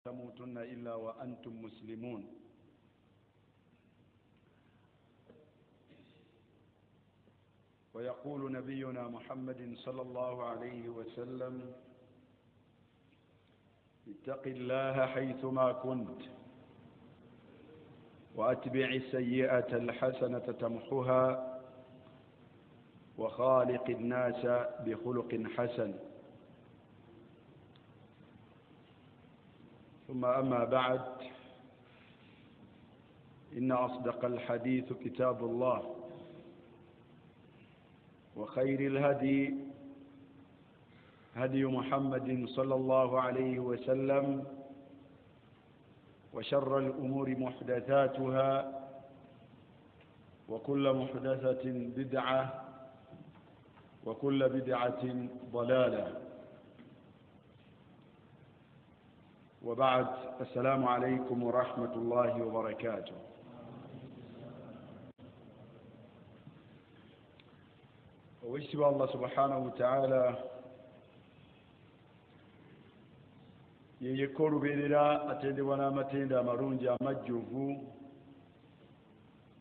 تموتن إلا وأنتم مسلمون. ويقول نبينا محمد صلى الله عليه وسلم: اتق الله حيثما كنت وأتبع السيئة الحسنة تمحها وخالق الناس بخلق حسن. ثم أما بعد، إن أصدق الحديث كتاب الله، وخير الهدي هدي محمد صلى الله عليه وسلم، وشر الأمور محدثاتها، وكل محدثة بدعة، وكل بدعة ضلالة. وبعد، السلام عليكم ورحمة الله وبركاته. ويسوى الله سبحانه وتعالى يكون بيرا أتندي وانا متندا مرونجا مجوفو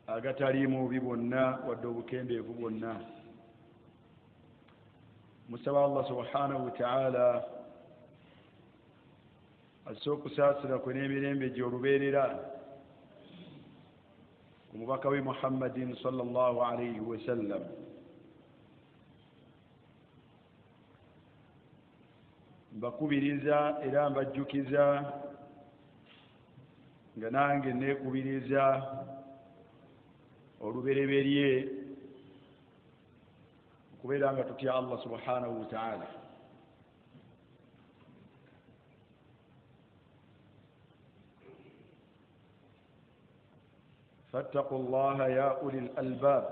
أغتريمو ببنا ودوبكين ببنا. مستوى الله سبحانه وتعالى السوق ساسنا كنيمين بجوربيرا ومبكوي محمد صلى الله عليه وسلم. mbakubiriza era mbajjukiza nga nange neekubiriza olubereberye okubeera nga tutya Allah subhanahu wa ta'ala. فاتقوا الله يا أولي الألباب.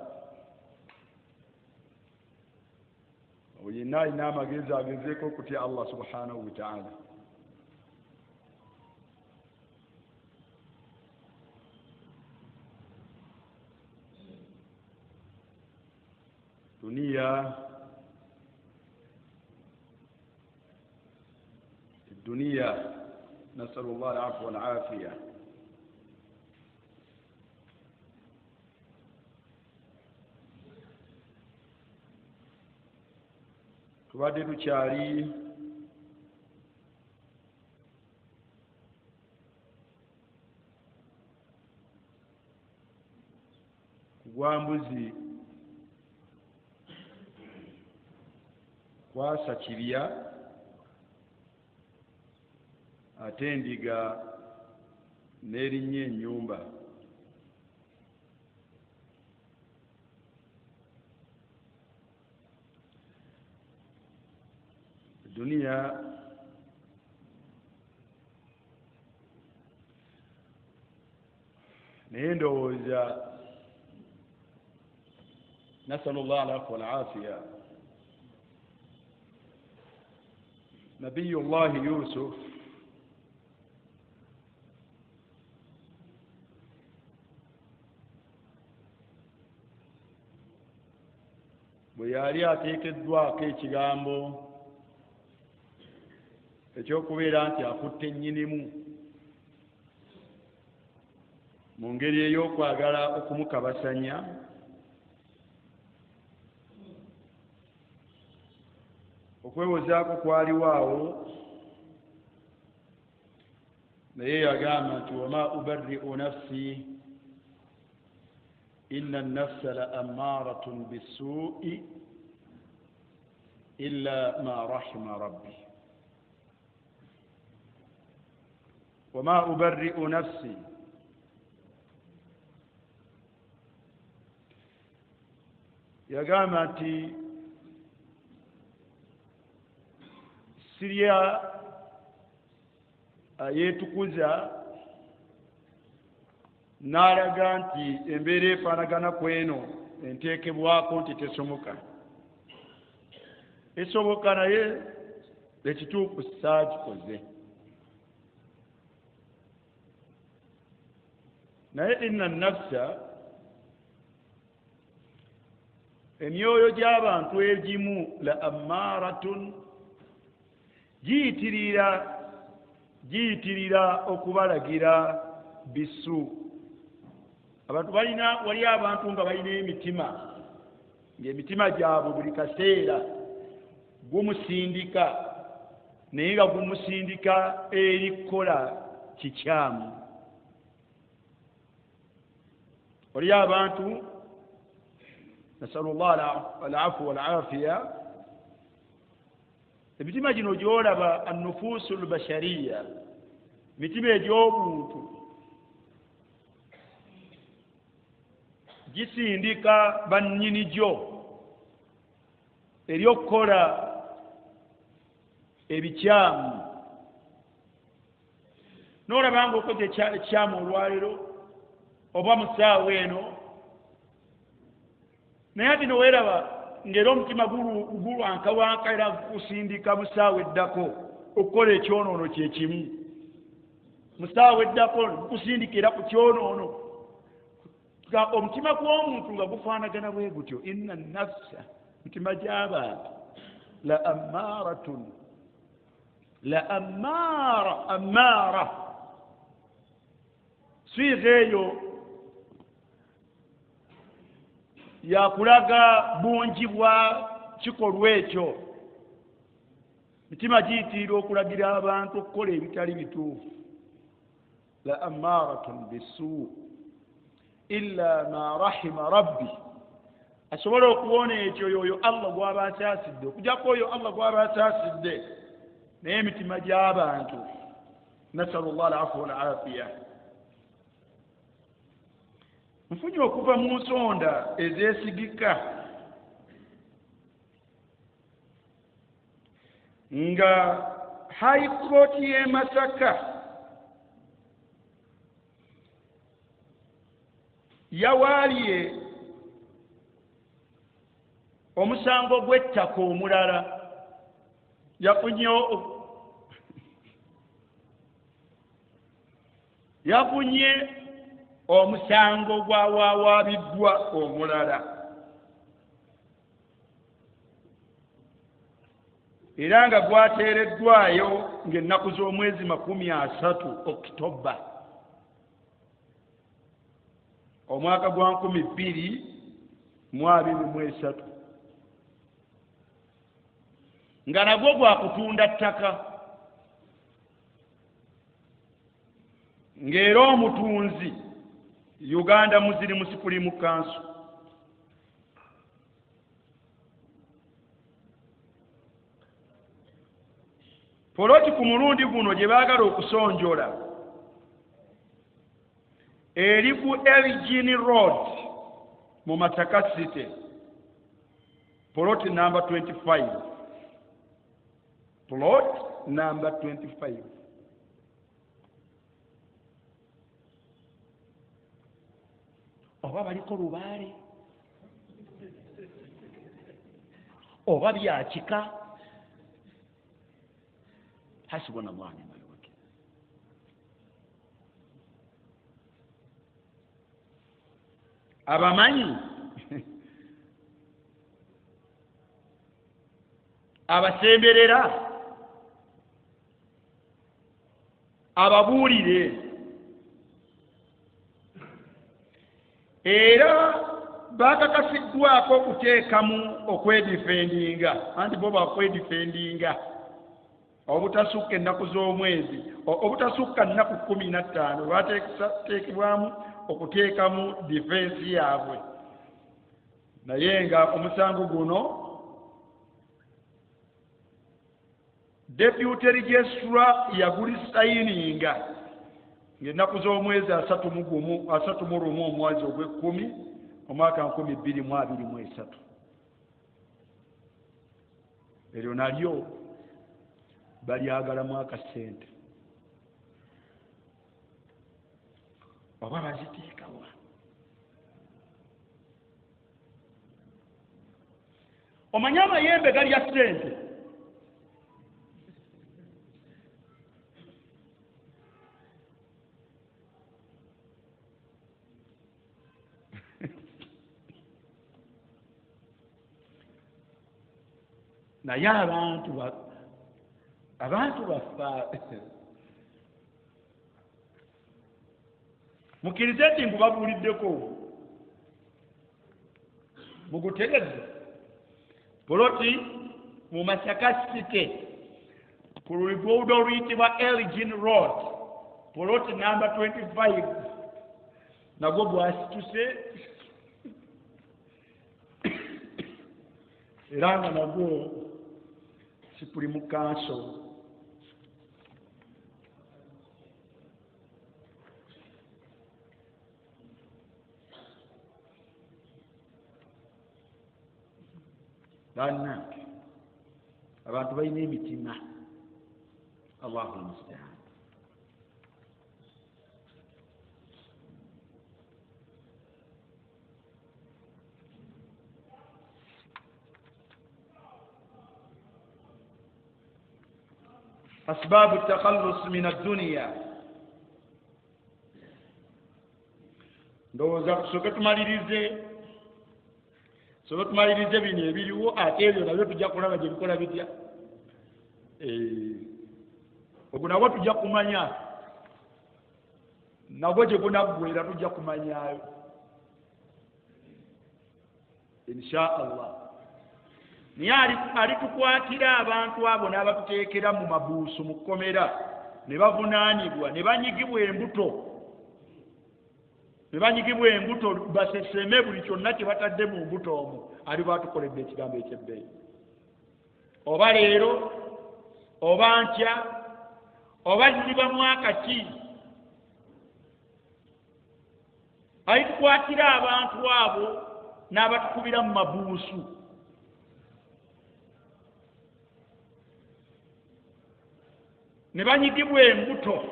وينا إنما جزا جزيكم كتي الله سبحانه وتعالى. الدنيا نسأل الله العفو والعافية. tubadde tukyali kugwa mbuzi kwasa kirya ate endiga n'erinnya ennyumba. Dunia naye ndowooza nasalu llah alafwa walafiya, nabiyullahi Yusuf bwe yali ateekeddwako ekigambo ekyokubeera nti akutte nnyinimu mu ngeri ey'okwagala okumukabasanya, okwewozaako kwaliwaawo, naye yagamba nti wama ubarri'u nafsi inna an-nafsa la ammaratun bis-su'i illa ma rahima rabbi. وما أبرئ نفسي yagamba nti sirya yeetukuza n'alaga nti embeera efaanagana ku eno enteekebwako nti tesoboka. Esoboka naye ekituufu saagikoze. naye inna nafsa, emyoyo gy'abantu egimu la ammaratun, giyitirira giyitirira okubalagira bisu. Abantu wali abantu nga balina emitima, ng'emitima gyabwe buli kaseera gumusindika, naye nga gumusindika eri kukola kikyamu. Wali abantu, nasalullah alafu walafiya, emitima gino gyolaba annufusu lbashariya, emitima egy'obuntu gisindika bannyini gyo eri okukola ebikyamu. N'olaba ng'okoze ekikyamu olwaleero oba mu ssaawa eno, naye ati noweeraba ng'era omutima gulwankawanka era gukusindika mu ssaawa eddako okukola ekyonoono kye kimu. Mu ssaawa eddako gukusindika era ku kyonoono. Omutima gw'omuntu nga gufaanagana bwe gutyo, inna nafsa, mitima gy'abantu la ammaratun, la ammaara. Siga eyo yakulaga bungi bwa kikolwa ekyo. Mitima giyitirira okulagira abantu okukola ebitali bituufu. La ammaratun bisu illa ma rahima rabbi. Asobola okuwona ekyo yoyo Allah gw'aba asaasidde, okujjako oyo Allah gw'aba asaasidde. Naye emitima gy'abantu, nasalullah alafu walafiya, nfunye okuva mu nsonda ezeesigika nga High Court y'e Masaka yawaalye omusango gw'ettaka omulala. yafunye omusango gwawaabiddwa omulala, era nga gwateereddwayo ng'ennaku z'omwezi 30 Okitoba omwaka gwa 2023, nga nagwo gwa kutunda ttaka, ng'era omutunzi Uganda Muslim Supreme Council. Poloti ku mulundi guno gye baagala okusonjola eri ku Elgin Road mu Masaka City, poloti number 25. Plot number 25. Oba baliko lubaale, oba byakika, hasibona mwana maliwake. Abamanyi abasemberera, ababuulire, era bakakasiddwako okuteekamu okwedifendinga, anti bo bakwedifendinga obutasukka ennaku z'omwezi, obutasukka nnaku 15 bateekebwamu okuteekamu difensi yaabwe. Naye nga omusango guno Deputy Registrar yagulisayininga ng'ennaku z'omwezi 31 omwezi ogw'Ekkumi omwaka 2023. Eryo nalyo balyagalamu akasente oba baziteekawa. Omanyi amayembe galya ssente. Naye abantu baffe mukkirize nti nkubabuuliddeko mugutegedde poloti mu Masaka City ku luguudo oluyitibwa Elgin Road poloti number 25 nagwo gwasituse era nga nagwo Supreme Council bana abantu balina emitima Allahu musta'an أسباب التخلص من الدنيا ndowooza soke tumalirize bino ebiriwo ate ebyo nabyo tujja kulaba gye bikola bitya ogwo nagwo tujja kumanya nagwo gye gunaggwera tujja kumanyayo insha Allah naye alitukwatira abantu abo n'abatuteekera mu mabuusu mu kkomera ne bavunaanibwa ne banyigibwa embuto baseseme buli kyonna kye batadde mu mbuto omwo aliba atukoledde ekigambo ekyebbeeyi oba leero oba ntya oba ziba mwaka ki alitukwatira abantu abo n'abatukubira mu mabuusu ne banyigibwa embuto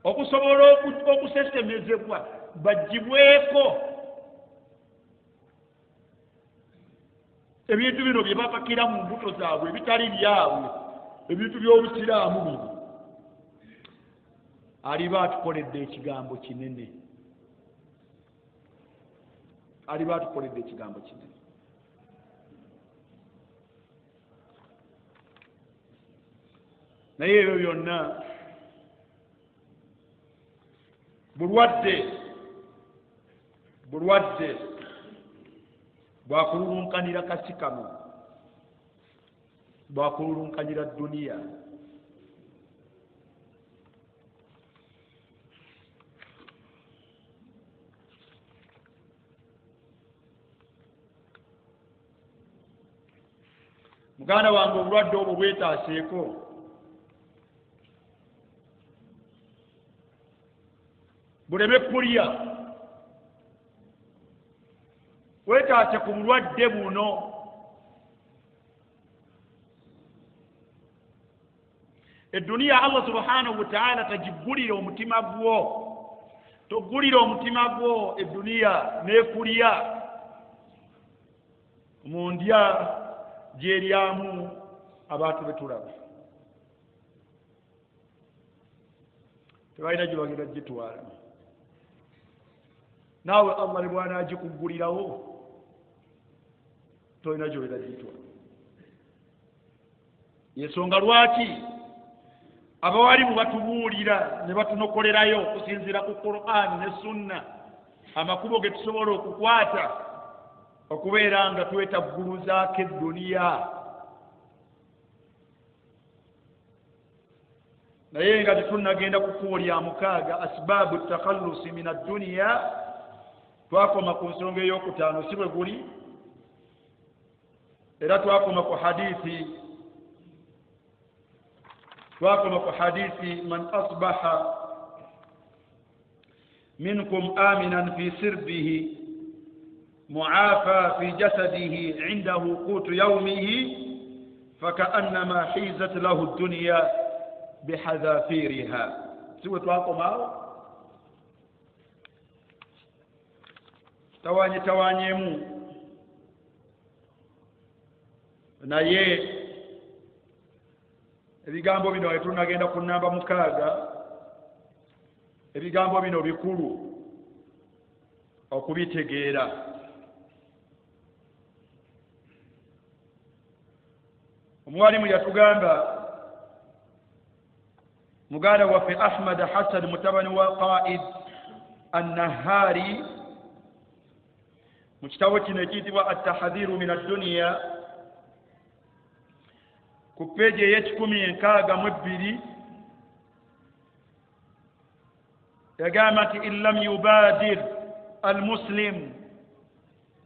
okusobola okusesemezebwa bagibweko ebintu bino bye bapakira mu mbuto zaabwe ebitali byabwe ebintu by'obusiraamu bino aliba atukoledde ekigambo kinene naye ebyo byonna bulwadde bwakululunkanira kasi kano bwakululunkanira duniya muganda wange obulwadde obwo bwetaaseeko buleme kulya wetaase ku bulwadde buno eduniya Allah subhanahu wa ta'ala tagigulira omutima gwo togulira omutima gwo eduniya nekulya mundya gyeryamu abantu betulaba tebalina gye bagenda gitwala naawe Allah ne bw'anaagikugulirawo tolina gy'obeera gitwala yensonga lwaki abawalimu batubuulira ne batunokolerayo okusinziira ku Qur'ani ne Sunna amakubo ge tusobola okukwata okubeera nga twetagguluzaako edduniya naye nga tetunnagenda ku kkubo lya mukaaga asbaabu takhallusi min adduniya twakoma ku nsonga ey'okutaano si bwe guli era twakoma ku hadiisi man asbaha minkum aminan fi sirbihi mu'afa fi jasadihi indahu qutu yawmihi fakaannama hizat lahu ad-dunya bihadhafiriha siwe twakomaawo tawanyemu naye ebigambo bino wetunagenda ku namba 6 ebigambo bino bikulu okubitegeera omwalimu yatugamba مقال وفي أحمد حسن متبن وقائد النهاري مجتوى نجيد والتحذير من الدنيا كبيجي يتكمي انكاغا مبري يقامت إن لم يبادر المسلم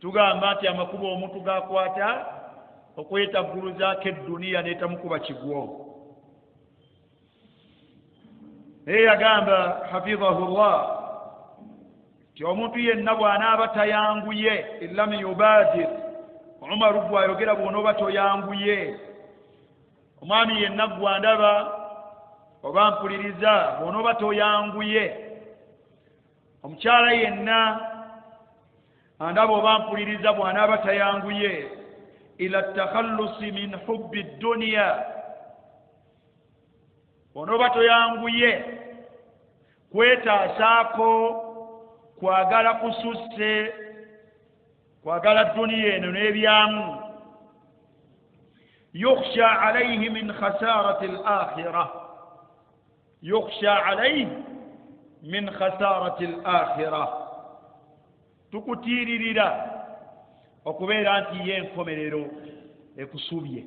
تقامت يا مكوبة ومتقا قواتا وقويتا بروزاك الدنيا نتمكوبة شبوه هي قام حفظه الله omuntu yenna bw'anaaba tayanguye illam yubadir Umar bw'ayogera bw'onooba toyanguye omwami yenna gw'andaba oba mpuliriza bw'onooba toyanguye omukyala yenna andaba oba mpuliriza bw'anaaba tayanguye ila takhallusi min hubbi dunya bw'onooba toyanguye kwetaasaako kwagala kususse kwagala dunia eno n'ebyamu yukhsha alayhi min khasarati al-akhirah yukhsha alayhi min khasarati al-akhirah tukutiririra okubeera nti ye enkomerero ekusubye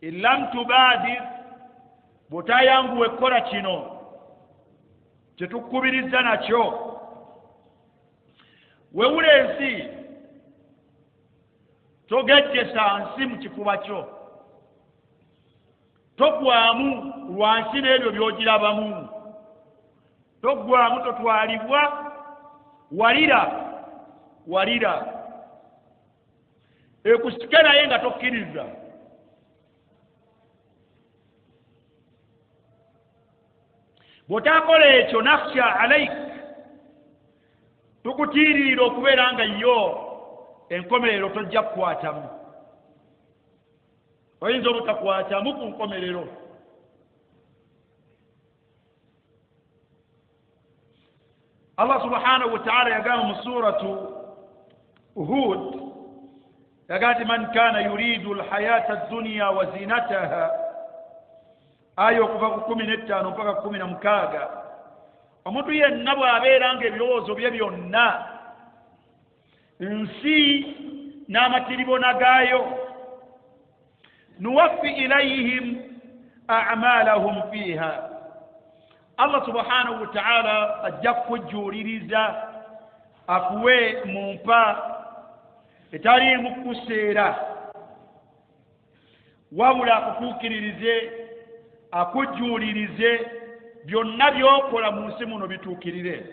illam tubadir butayanguwe kukola kino kyetukubiriza nakyo wewula ensi togejjesa nsi mu kifuba kyo togwamu lwansi n'ebyo by'ogirabamu togwamu totwalibwa walira ekusike naye nga tokkiriza bw'otaakola ekyo nakhsha alaik tukutiirira okubeera nga yo enkomerero tojja kukwatamu oyinza obutakwatamu ku nkomerero Allah subhanahu wa ta'ala yagamba mu suratu Hud yagati man kana yuridu alhayata ad-dunya wa zinataha ayo kuva ku 15 mpaka 16 omuntu yenna bw'abeera nga ebirowoozo bye byonna nsi n'amatiribona gaayo nuwaffi ilayhim a'malahum fiha Allah subhanahu wa ta'ala ajja kukujjuuliriza akuwe mu mpa etaliimu kuseera wabula akutuukiririze akujjuulirize byonna by'okola mu nsi muno bituukirire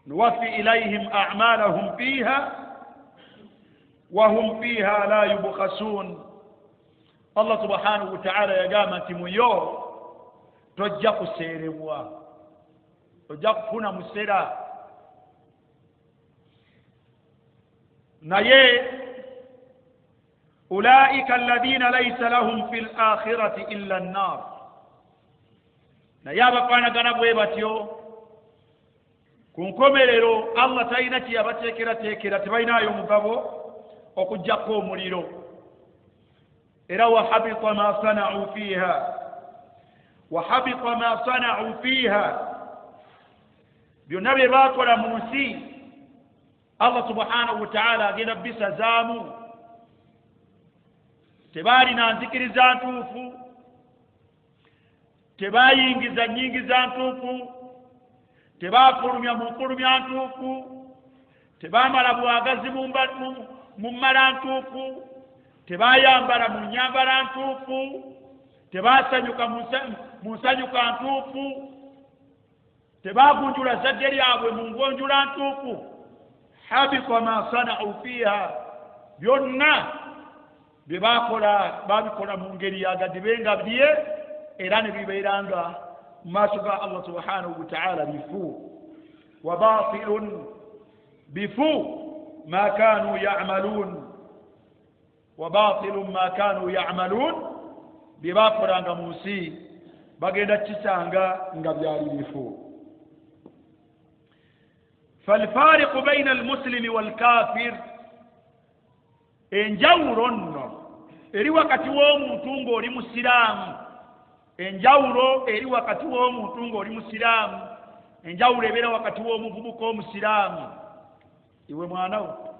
nuwaffi ilayhim a'malahum fiha wa hum fiha la yubkhasun Allah subhanahu wa ta'ala yagamba nti muyo tojja kuseerebwa tojja kufuna musera naye ulaika alladhina laysa lahum fil akhirati illa an-nar naye abafaanagana bwe batyo ku nkomerero Allah talina kyeyabateekerateekera tebalinayo mugabo okuggyako omuliro era wahabita ma sana'u fiha byonna bye baakola mu nsi Allah subhanahu wa ta'ala agenda bisazaamu tebaalina nzikiriza ntuufu tebaayingiza nnyingiza ntuufu tebaafulumya mu nfulumya ntuufu tebaamala bwagazi mu mmala ntuufu tebayambala mu nyambala ntuufu tebasanyuka mu nsanyuka ntuufu tebagunjula zadde lyabwe mu ngonjula ntuufu habita ma sana'u fiha byonna bye baakola babikola mu ngeri yagadibe nga bye era ne bibeeranga mu maaso ga Allah subhanahu wa ta'ala bifu wa batilun bifu ma kanu ya'malun وباطل ما كانوا يعملون بباقرanga mu nsi bagenda kisanga nga byali bifu فالفارق بين المسلم والكافر enjawulo nno eri wakati w'omuntu ng'oli musiraamu, enjawulo eri wakati w'omuntu ng'oli musiraamu, enjawulo ebeera wakati w'omuvubuka omusiraamu. Iwe mwanawo,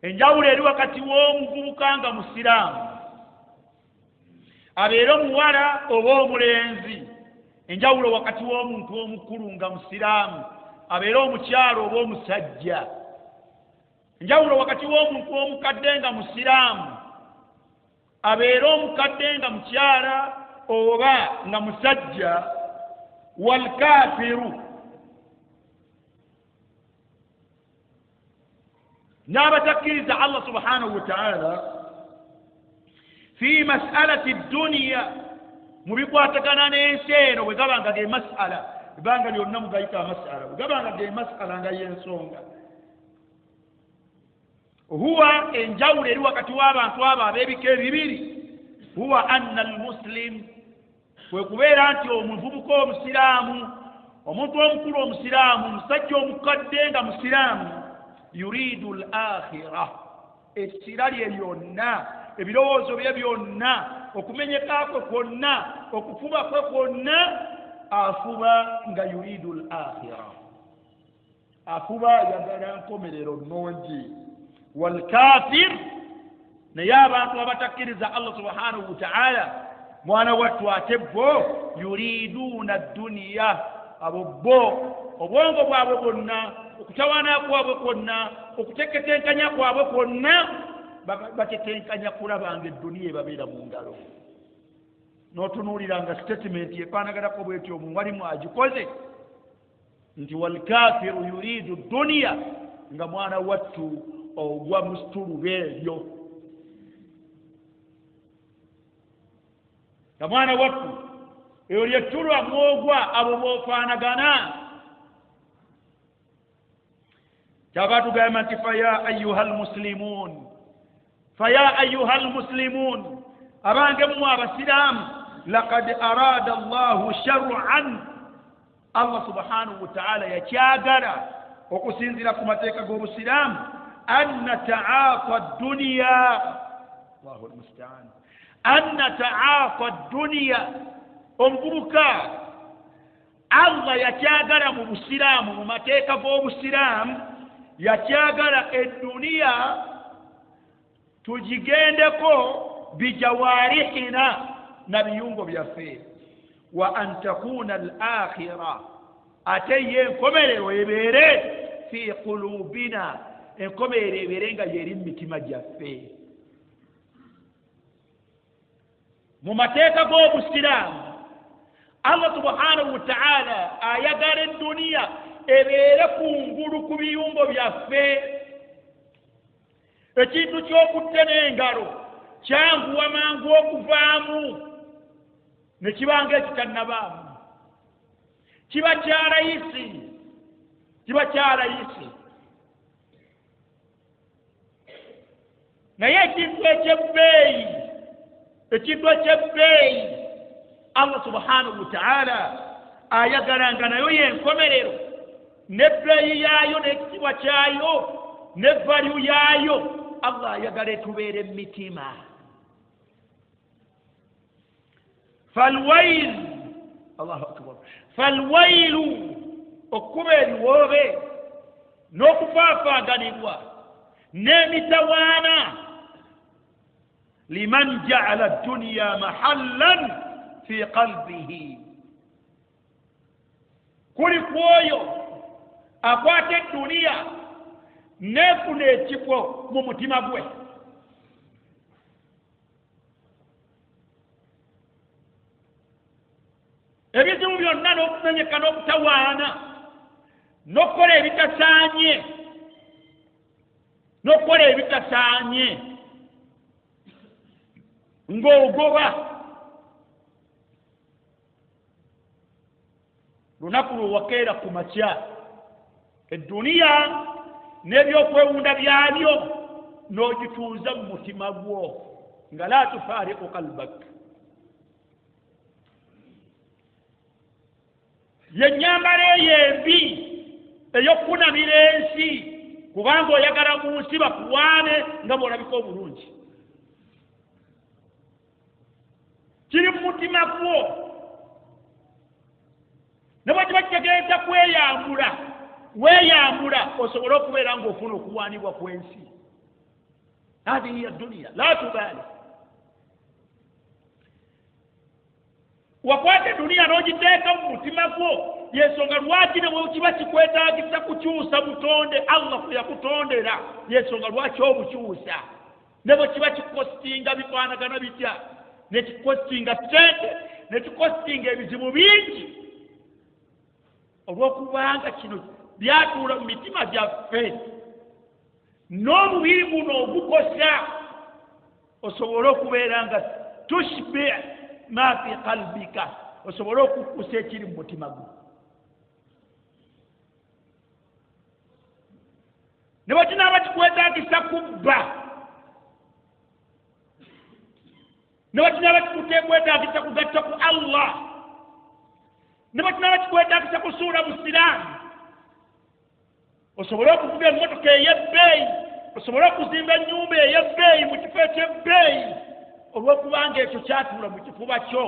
enjawulo eri wakati w'omuvubuka nga musiraamu abeere omuwala oba omulenzi, enjawulo wakati w'omuntu omukulu nga musiraamu abeere omukyalo oba omusajja, enjawulo wakati w'omuntu omukadde nga musiraamu abeere omukadde nga mukyala oba nga musajja, walkafiru n'abatakkiriza Allah subhanahu wa ta'ala fi mas'alati dunya, mu bikwatagana n'ensi eno bwe gabanga ge mas'ala, ebanga lyonna mugayita mas'ala, bwe gabanga ge mas'ala nga y'ensonga, huwa enjawulo eri wakati w'abantu abo ab'ebika ebibiri, huwa anna almuslim, kwe kubeera nti omuvubuka omusiraamu, omuntu omukulu omusiraamu, omusajja omukadde nga musiraamu, yuridu al-akhirah, essira lye lyonna, ebirowoozo bye byonna, okumenyeka kwe kwonna, okufuba kwe kwonna, afuba nga yuridu al-akhirah, afuba yagala nkomerero nnungi. Walkafir, naye abantu abatakkiriza Allah subhanahu wa ta'ala, mwana wattu ate bo yuriduuna dunya, abo bo obwongo bwabwe bwonna, okutawaana kwabwe kwonna, okuteketenkanya kwabwe kwonna, batetenkanya kulabanga edduniya ebabeera mu ngalo. N'otunuuliranga statement efaanaganako bwetyo omuwalimu agikoze nti walkafiru yuridu dunya, nga mwana wattu ogwa mu situlube eryo, nga mwana wattu eyo lyettulu amwogwa abo boofaanagana. kyava tugamba nti faya ayuha almuslimun, abange mmwe abasiraamu, laqad arada Allahu shar'an, Allah subhanahu wa ta'ala yakyagala okusinzira ku mateeka g'obusiraamu, an nata'afa dunya, Allahu almusta'an, an nata'afa dunya, omuvubuka Allah yakyagala mu busiraamu, mu mateeka g'obusiraamu yakyagala edduniya tugigendeko bijawarihina, na biyungo byaffe, wa an takuna al-akhira, ate ye enkomerero ebeere fi qulubina, enkomerero ebeere nga yeri mu mitima gyaffe. Mu mateeka g'obusiraamu Allah subhanahu wa ta'ala ayagala edduniya ebeere kungulu ku biyungo byaffe. Ekintu ky'okutte n'engalo kyanguwa mangu okuvaamu ne kibanga ekitannabaamu, kiba kyalayisi, naye ekintu ekyebbeeyi Allah subhanahu wa ta'ala ayagalanga nayo yenkomerero, n'ebbeeyi yaayo n'ekitiibwa kyayo ne value yaayo Allah ayagala etubeere mu mitima. Falwayl, Allahu akbar, falwaylu, okuba ebiwoobe n'okufaafaganibwa n'emitawaana, liman ja'ala ad-dunya mahallan fi qalbihi, kuli kwoyo akwata edduniya neefuna ekifo mu mutima gwe. Ebizibu byonna n'okumenyeka n'okutawaana n'okukola ebitasaanye ng'ogoba, lunaku lwewakeera ku makya edduniya n'ebyokwewunda byabyo n'ogituuza mu mutima gwo nga la tufaariqu qalbak. Ye nnyambala eyo embi ey'okunamira ensi kubanga oyagala mu nsi bakuwaane nga bw'olabika obulungi. Kiri mu mutima gwo. Ne bwe kiba kitegeeza weeyambula osobole okubeera ng'ofuna okuwaanibwa kw'ensi. Hadihi hiya dunya la tubaali. Wakwata duniya n'ogiteeka mu mutima gwo, yensonga lwaki ne bwe kiba kikwetaagisa kukyusa butonde Allah kwe yakutondera, yensonga lwaki obukyusa. Ne bwe kiba kikostinga bifaanagana bitya, ne kikostinga ssente, ne kikostinga ebizibu bingi, olw'okubanga kino byatuula mu mitima gyaffe, n'omubiri guno ogukosa osobole okubeera nga tushbi ma fi qalbika, osobole okukusa ekiri mu mutima gwo. Ne bwe kinaaba kikwetaagisa kubba, ne bwe kinaaba kikwetaagisa kugatta ku Allah, ne bwe kinaaba kikwetaagisa kusuula busiraamu, osobole okuvuga emmotoka ey'ebbeeyi, osobole okuzimba ennyumba ey'ebbeeyi mu kifo eky'ebbeeyi, olw'okubanga ekyo kyatuula mu kifuba kyo,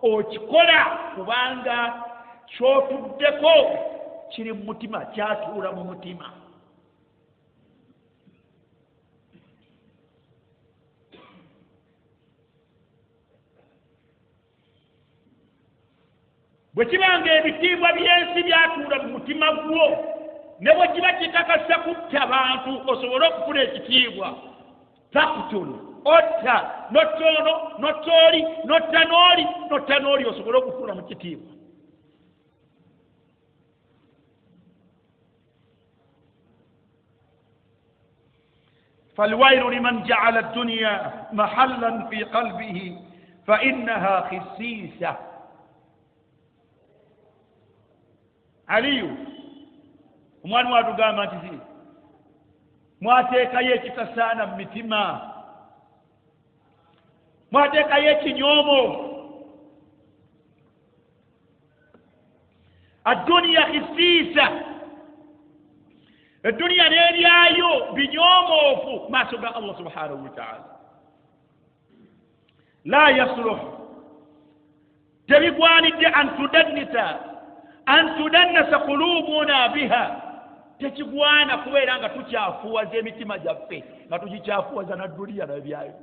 okikola kubanga kyotuddeko kiri mu mutima, kyatuula mu mutima. Bwe kibanga ebitiibwa by'ensi byatuula mu mutima gwo, ne bwe kiba kikakasa kutta bantu osobole okufuna ekitiibwa, taktulu, otta, nottoono, nottooli, nottanooli osobole okufuula mu kitiibwa. فالويل لمن جعل الدنيا محلا في قلبه فإنها خسيسة. علي omwana watugamba nti mwateekayo ekitasaana mu mitima, mwateekayo ekinyoomo. Adduniya khisiisa, edduniya n'eryayo binyoomoofu maaso ga Allah subhanahu wa ta'ala. La yasluh, tebigwanidde an tudannasa qulubuna biha, tekigwana kubeera nga tukyafuwaza emitima gyaffe, nga tukikyafuwaza na dduniya n'ebyayo.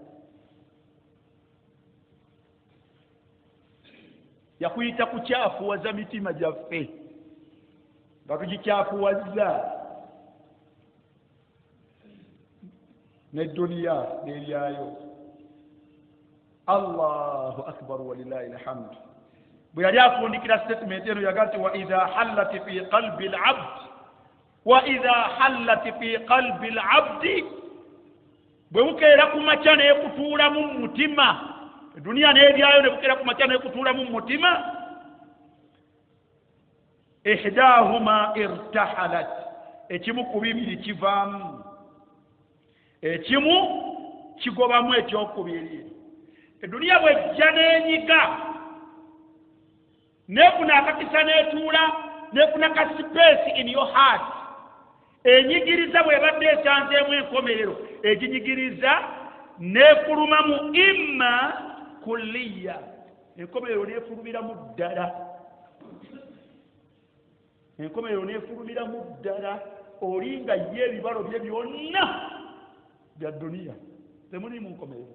Yakuyita kukyafuwaza mitima gyaffe nga tukikyafuwaza n'edduniya n'eryayo. Allahu akbar walillahi alhamd. Bwe yali afundikira statement eno yagaa nti wa idha hallat fi qalbi al-abd, wa idha hallat fi qalbi al-abdi, bwe bukeera ku makya n'ekutuula mu mutima, duniya n'eryayo ne bukeera ku makya n'ekutuula mu mutima, ihdahuma irtahalat, ekimu ku bibiri kivaamu, ekimu kigobamu ekyokubiri. Eduniya bwejja n'enyiga nefuna akakisa n'etuula, nefuna ka space in your heart, enyigiriza bw'ebadde esanzeemu enkomerero, eginyigiriza n'efulumamu imma kulliya, enkomerero n'efulumiramu ddala, enkomerero n'efulumiramu ddala, olinga ye ebibalo bye byonna bya duniya temulimu nkomerero.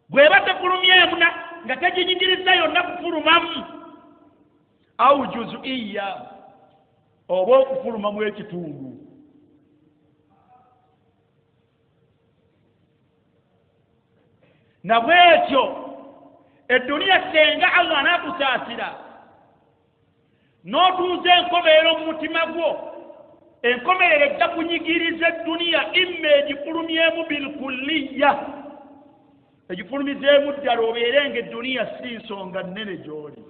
Bw'eba tefulumyemu nga teginyigiriza yonna kufulumamu, au juzuiya, oba okufulumamu ekitundu. Na bwekyo edduniya senga Allah anaakusaasira n'otuuza enkomerero mu mutima gwo, enkomerero ejja kunyigiriza edduniya imma egifulumyemu bilkulliya, egifulumizeemu ddala obeere nga edduniya si nsonga nnene gy'oli,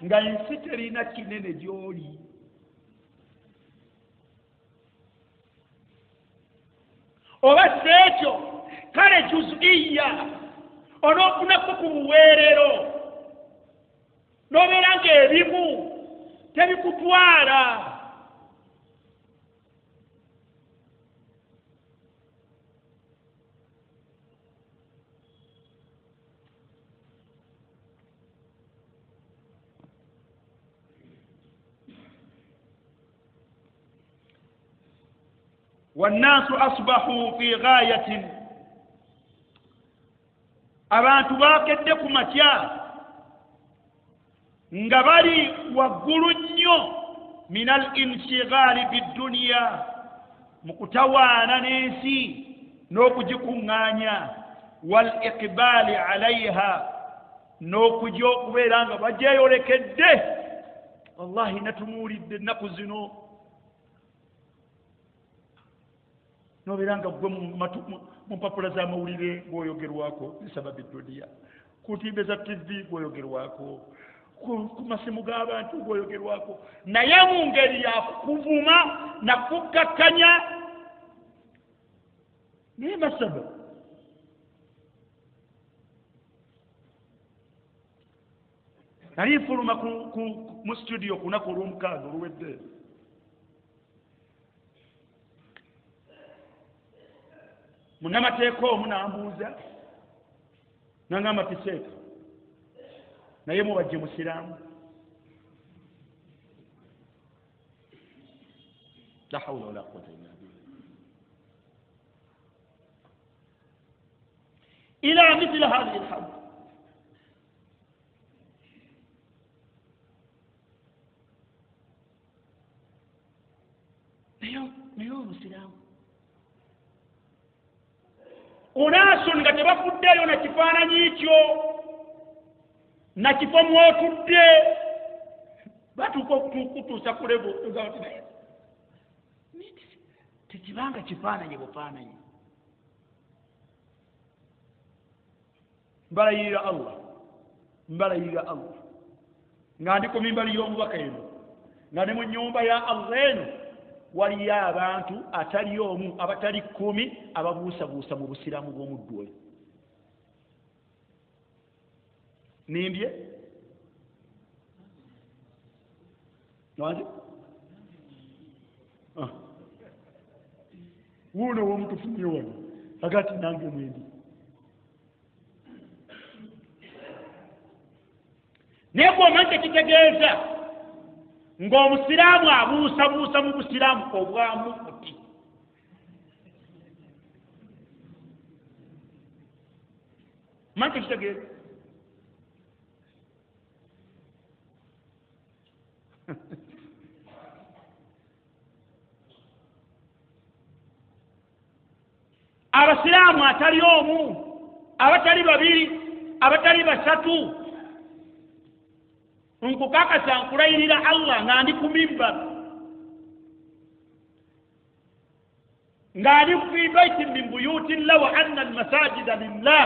nga ensi terina kinene gy'oli. Oba si ekyo kale juzuiya, onoofunako ku buweerero, n'obeera ng'ebimu tebikutwala, والناس أصبحوا في غاية abantu bakedde ku makya nga bali waggulu nnyo min al inshighali bidduniya mu kutawaana n'ensi n'okugikuŋŋaanya wal iqbaali alayha n'okujja okubeera nga bagyeyolekedde. wallahi natumuulidde ennaku zino nobeera nga gwe mu mpapula z'amawulire bw'oyogerwako bisababu edduniya, ku ntimbe za tv bw'oyogerwako, ku masimu g'abantu bw'oyogerwako, naye mu ngeri ya kuvuma na kukkakkanya naye masaba. nali nfuluma mu studio ku lunaku olw'omukaaga oluwedde, munnamateeka omu n'ambuuza n'angamba tiseeka naye mubajje musiraamu. la hawla wala quwwata illa billah. ila mithli hadhihi alhadith naye omusiraamu unaaso nga tebafuddeyo na kifaananyi kyo na kifo mwotudde batuuka okutuusa ku levo tekibanga kifaananyi bufaananyi. mbalayirira Allah nga ndi ku mimbali y'omubaka eno nga ne mu nnyumba ya Allah eno waliyo abantu atali omu abatali 10 ababuusabuusa mu busiraamu bw'omuddu oyo. nimbye nwange wuuno w'omutufunye wano agati nange mwendi. naye bw'omanyi tekitegeeza ng'omusiraamu abuusabuusa mu busiraamu obwamu buti. manyi tekitegeeza. abasiraamu atali omu, abatali babiri, abatali basatu, nkukakasa nkulayirira Allah nga ndi ku mimbar nga ndi fi baitin min buyuti llah wa anna almasajida lillah,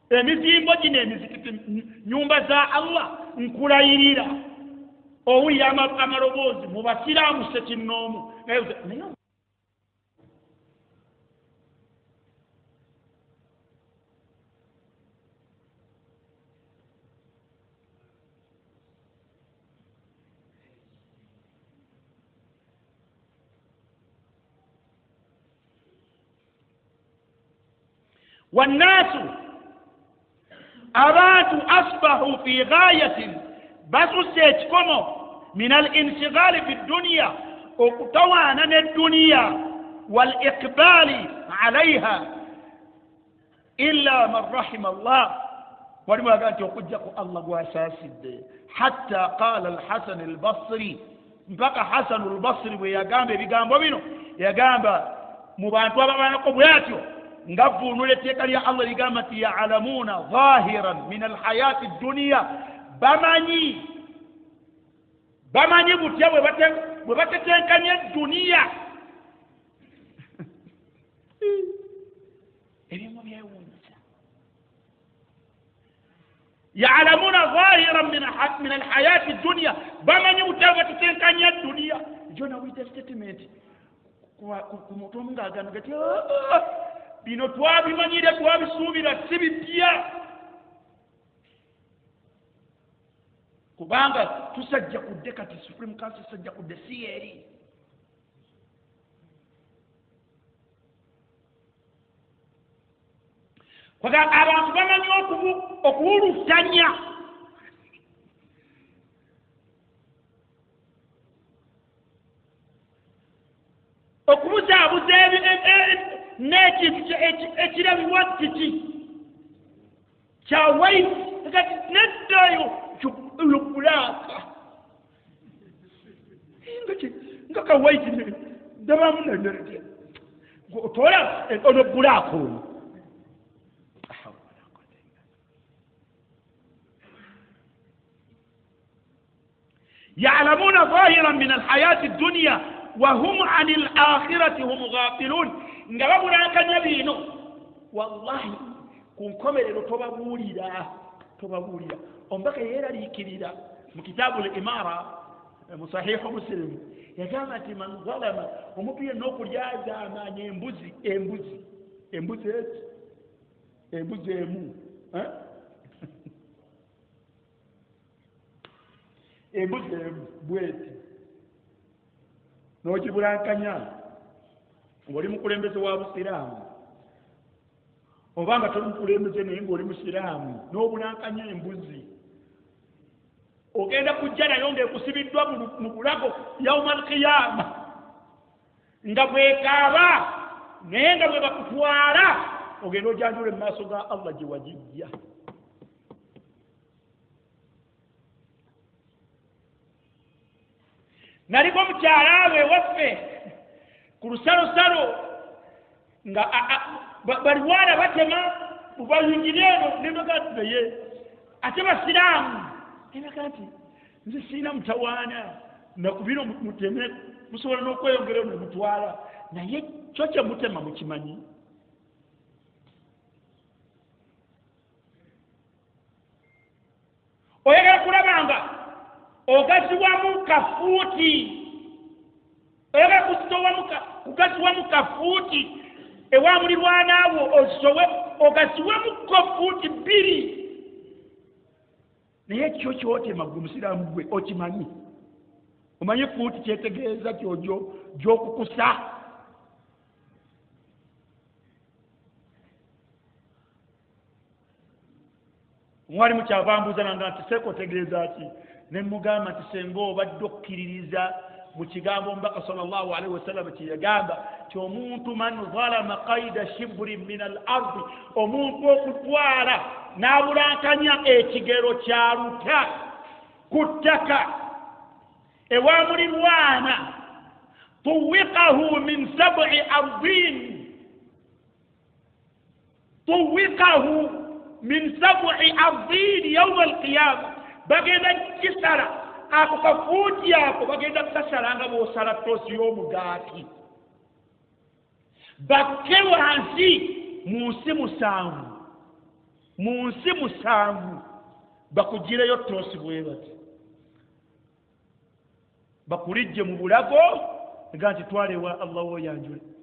emizimbo gino emizikiti nyumba za Allah, nkulayirira owulira amaloboozi mu basiraamu sekinnoomu. والناس abantu asbahu fi ghayatin basusse ekikomo min al inshighali bidduniya, okutawaana n'edduniya, wal iqbaali alayha illa man rahima Allah, walimu aga nti okujjaku Allah gw'asaasidde. hatta qaala alhasan albasri, mpaka hasan albasri bwe yagamba ebigambo bino, yagamba mu bantu ababanako bw'atyo ngavuunula etteeka lya Allah ligamba nti ya'lamuuna zahiran min alhayaati dduniya, bamanyi butya bwe batetenkanya edduniya. ebimu byewuunyisa. ya'lamuuna zahiran min alhayaati dduniya, bamanyi butya bwe batetenkanya edduniya. jo nawulira statement ku muntu omu ng'agamba gati bino twabimanyire twabisuubira si bipya, kubanga tusajja kudde kati Supreme Council sajja kudde si eri. kwaga abantu bamanyi okuwuluzanya. okubuzaabuza n'ekintu ekirabibwa kiki kya waiti kati neddayo lubulaaka nga ka waiti ndabamu otola ono bulaaka ono يعلمون ظاهرا من الحياة الدنيا وهم عن الآخرة هم غافلون ngababula kanyabino wallahi kunkomerero tobabuulira ombaka yeeralikirira mu kitaabu al-imara mu sahihu muslim yagamba nti man zalama omuntu yenna okulyazaamaanya embuzi emu embuzi bweti n'okibulankanya ng'oli mukulembeze wa busiraamu oba nga toli mukulembeze naye ng'oli musiraamu n'obulankanya embuzi ogenda kujja nayo ng'ekusibiddwa mu bulago yauma alqiyama nga bwekaaba naye nga bwe bakutwala ogenda ojanjula mu maaso ga Allah gye wagijja. naliko mukyala we waffe ku lusalosalo nga baliwala batema bayingire eno nemagatiye ate basiraamu ebaga nti nze siina mutawaana nakubino muteme musobola n'okweyongera nemutwala naye kyo kyemutema mukimanyi. oyagala kulabanga ogasiwamu kafuuti oyagala kugasiwamu kafuuti ewa mulirwanaawo osowe ogasiwamu kafuuti 2 naye ekyo kyotema gwe musiraamu gwe okimanyi omanyi fuuti kyetegeeza kyojo gy'okukusa. mwali mukyavambuuza nanga nti seeko otegeeza ki ne mugamba nti senga obadde okkiririza mu kigambo mbaka sallallahu alaihi wasallam kye yagamba ti omuntu man zalama qaida shibrin min al ardi omuntu okutwala n'abulankanya ekigero kya luta ku ttaka ewa mulirwana tuwiqahu min 7 ardin min 7 ardin yawma alqiyama bagenda kisala ako kafuuti ako bagenda kusasala nga bw'osala tosi y'omugaati bakke wansi mu nsi 7 bakugireyo tosi bwe bati bakulijje mu bulago ega nti twalewa Allah woyanjule.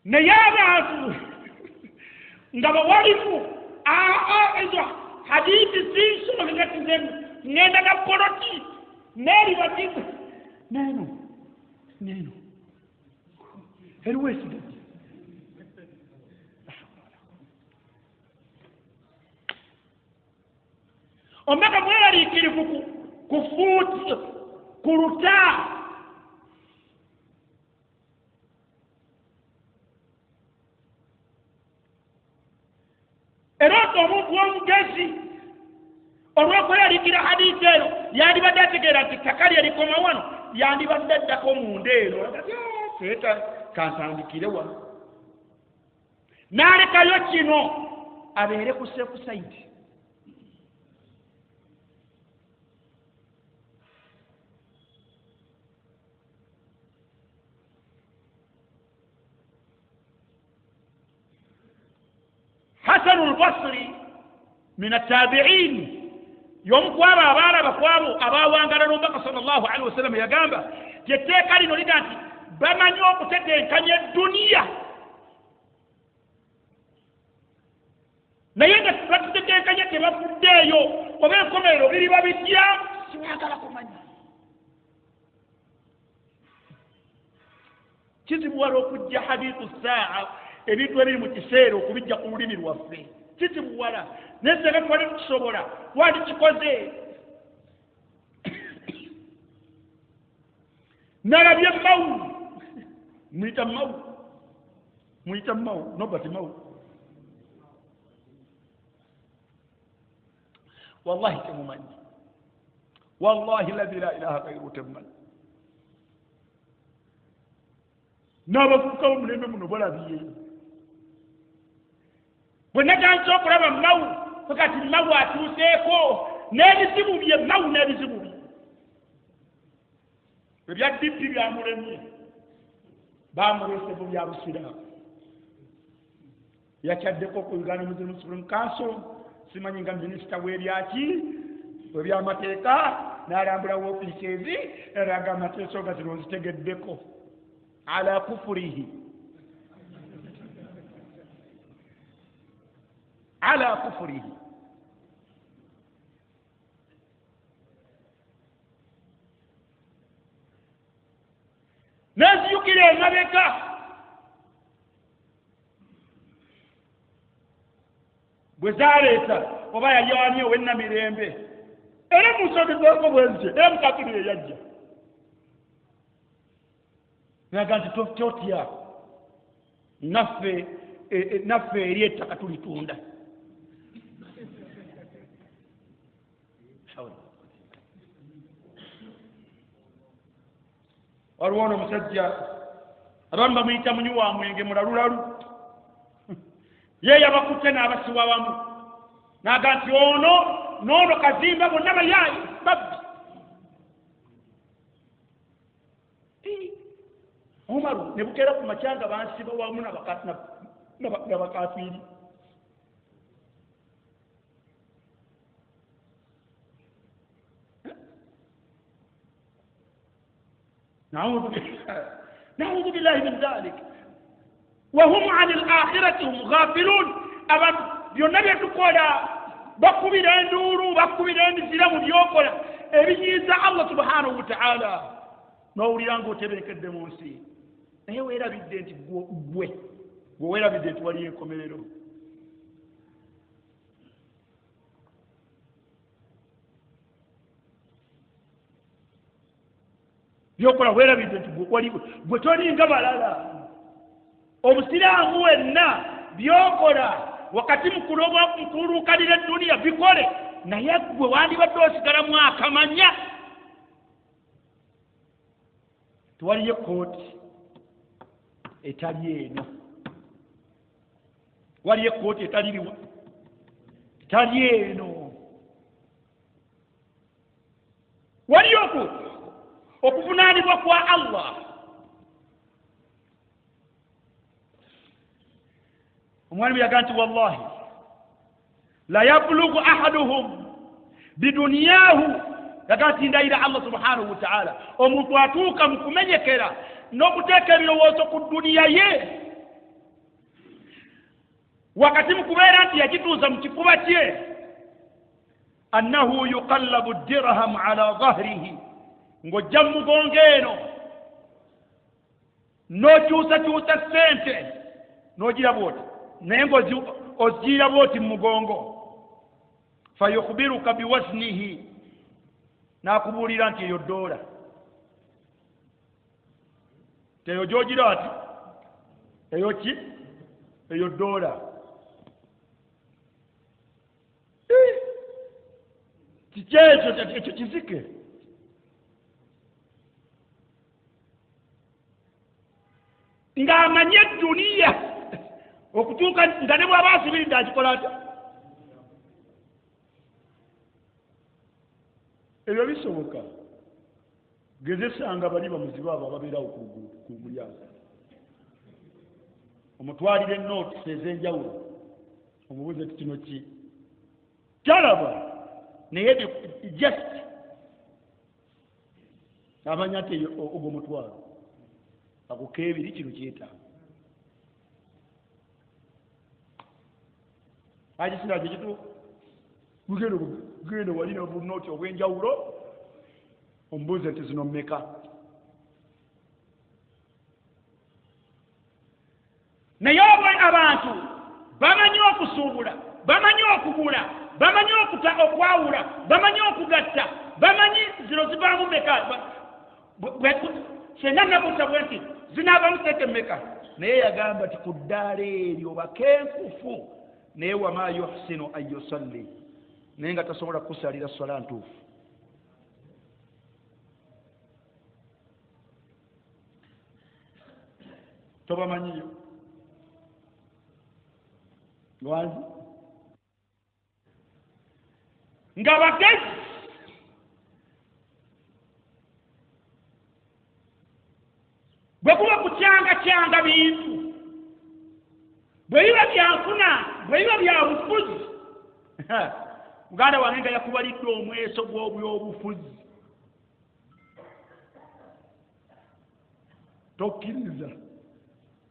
naye abantu nga bawalifu ezo hadithi zinsongatizemu ngenda na poloti neri batiku neno eriwesigati omaka mweraliikirivu kufuuti kuluta era omuntu w'omugezi olw'okweralikira hadiisi eno yandibadde ategeera nti ttaka lye likoma wano yandibadde addako munda eno seeta kansandikire wano n'alekayo kino abeere ku seefu sayidi. حسن البصري من التابعين يوم قوابا أبارا بقوابو أباوان قالوا بقى صلى الله عليه وسلم يا جامبا جتاكالي نوليداتي بما نيوم تتين كان الدنيا نيجا تتين كان يتبع فرديو وبين كميرو بيري بابيتيا سواك لكم أني كذب ولو كجا حديث الساعة ebintu ebiri mu kiseera okubijja ku lulimi lwaffe kizibuwala nesega twali tukisobola wali kikoze nalabye mawu muyita mawu nobati mawu wallahi temumanyi wallahi ladhi la ilaha gairu temmanyi n'abavubuka b'omulembe muno balabiye bwe naganza okulaba mawu fakati mawu atuuseeko n'ebizibu bye mawu n'ebizibu bye ebya dippi byamulemye baamuleese mu bya busiraamu yakyaddeko ku Uganda Muslim Supreme Council simanyi nga minisita w'ebyaki webyamateeka n'alambula woofiisi ezi eraga amateeka nga zino nzitegeddeko ala kufurihi ala kufurihi neziyukira emabeka bwe zaleeta oba yayawani owennamirembe era musogezeeko bwezityo era mukatuli eyajja naga nti totya naffe eri ettaka tulitunda waliwo ono omusajja abamu bamuyita munyi wa mwenge mulalulalu ye yabakutte n'abasiwa wamu naga nti ono n'ono kazimba bonna bayaayi babbi Umaru ne bukera ku makyanga bansiba wamu n'abakafiri نعوذ بالله من ذلك وهم عن الآخرة هم غافلون أبا بيونبي تقولا بقومي دندورو بقومي دندسلام ديوكولا إبنيزا الله سبحانه وتعالى نوري لانغو تبنك الدموسي naye weerabidde nti gwe weerabidde nti waliyo enkomerero byokola weerabidde nti gwe tolinga balala obusiraamu wenna byokola wakati mukuluukalira edduniya bikole naye gwe wandibadde osigalamu akamanya tewaliyo kooti etali eno waliyo kooti etali eno waliyo okuvunaanibwa kwa Allah omwami yaga nti wallahi la yablughu ahaduhum biduniyahu yaga nti ndayira Allah subhanahu wa ta'ala omuntu atuuka mu kumenyekera n'okuteeka ebirowoozo ku dduniya ye wakati mu kubeera nti yakituuza mu kifuba kye annahu yuqallabu dirham ala dhahrihi ng'ojja mu mugongo eno n'okyusakyusa ssente n'ogiraba oti naye ng'ozigiraba oti mu mugongo fayukhbiruka biwaznihi n'akubuulira nti eyo ddoola teyo gy'ogira ati eyo ki eyo ddoola ekyo kizike ng'amanye edduniya okutuuka nga ne bw'aba asibiridde akikola atya ebyo bisoboka gezesanga bali bamuzibe abo ababeerawo ku mulyango omutwalire nootisi ez'enjawulo omubuuze ti kino ki kyalaba naye just amanya nti ogwo mutwalo akukeebiri kino kyetaaga akisira kye kitu gugenda walina obunooti obw'enjawulo omubuuze nti zino mmeka naye obwe abantu bamanyi okusuubula bamanyi okugula bamanyi okwawula bamanyi okugatta bamanyi zino zivaamu meka senna nabuuza bwe nti zinaavamu sente meka naye yagamba ti ku ddaala eryo bakenkufu naye wama yuhsinu an yusalli naye nga tasobola kusalira swala ntuufu. Tobamanyiyo lwangi nga bagezi bwe kuba kucyangacyanga bintu bwe biba byanfuna bwe biba bya bufuzi muganda wange nga yakubalidde omweso gw'obyobufuzi tokkiriza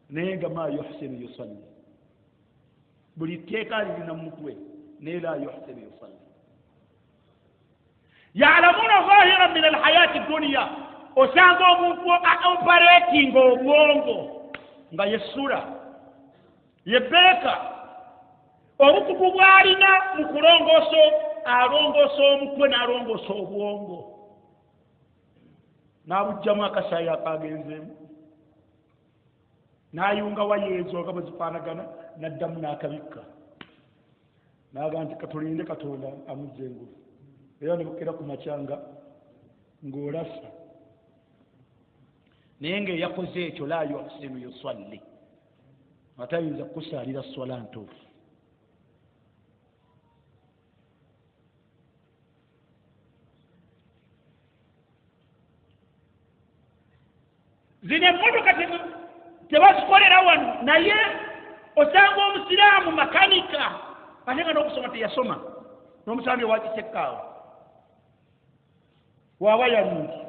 naye nga ma yuhsinu yusalli buli tteeka lirina mutwe naye la yuhsinu yusalli. Ya'lamuna zahiran min alhayati dunya osanga omuntu operating obwongo nga yessula yebeeka obukugu bw'alina mu alongoosa omutwe n'alongoosa obwongo n'abugjamu akasaayi akagenzeemu n'ayunga wayeezo nga bwe zifaanagana n'addamu n'akabikka n'aga nti katulinde Katonda amuzza engulu era ne bukera ku makyanga ng'olasa naye ng'eyakoze ekyo la yuhsinu yusalli atayinza kukusaalira swala ntuufu. Zino emmotoka tebazikolera wano naye osanga omusiraamu makanika ate nga n'okusoma teyasoma n'omusambye wakisekkaawo waaba yalingi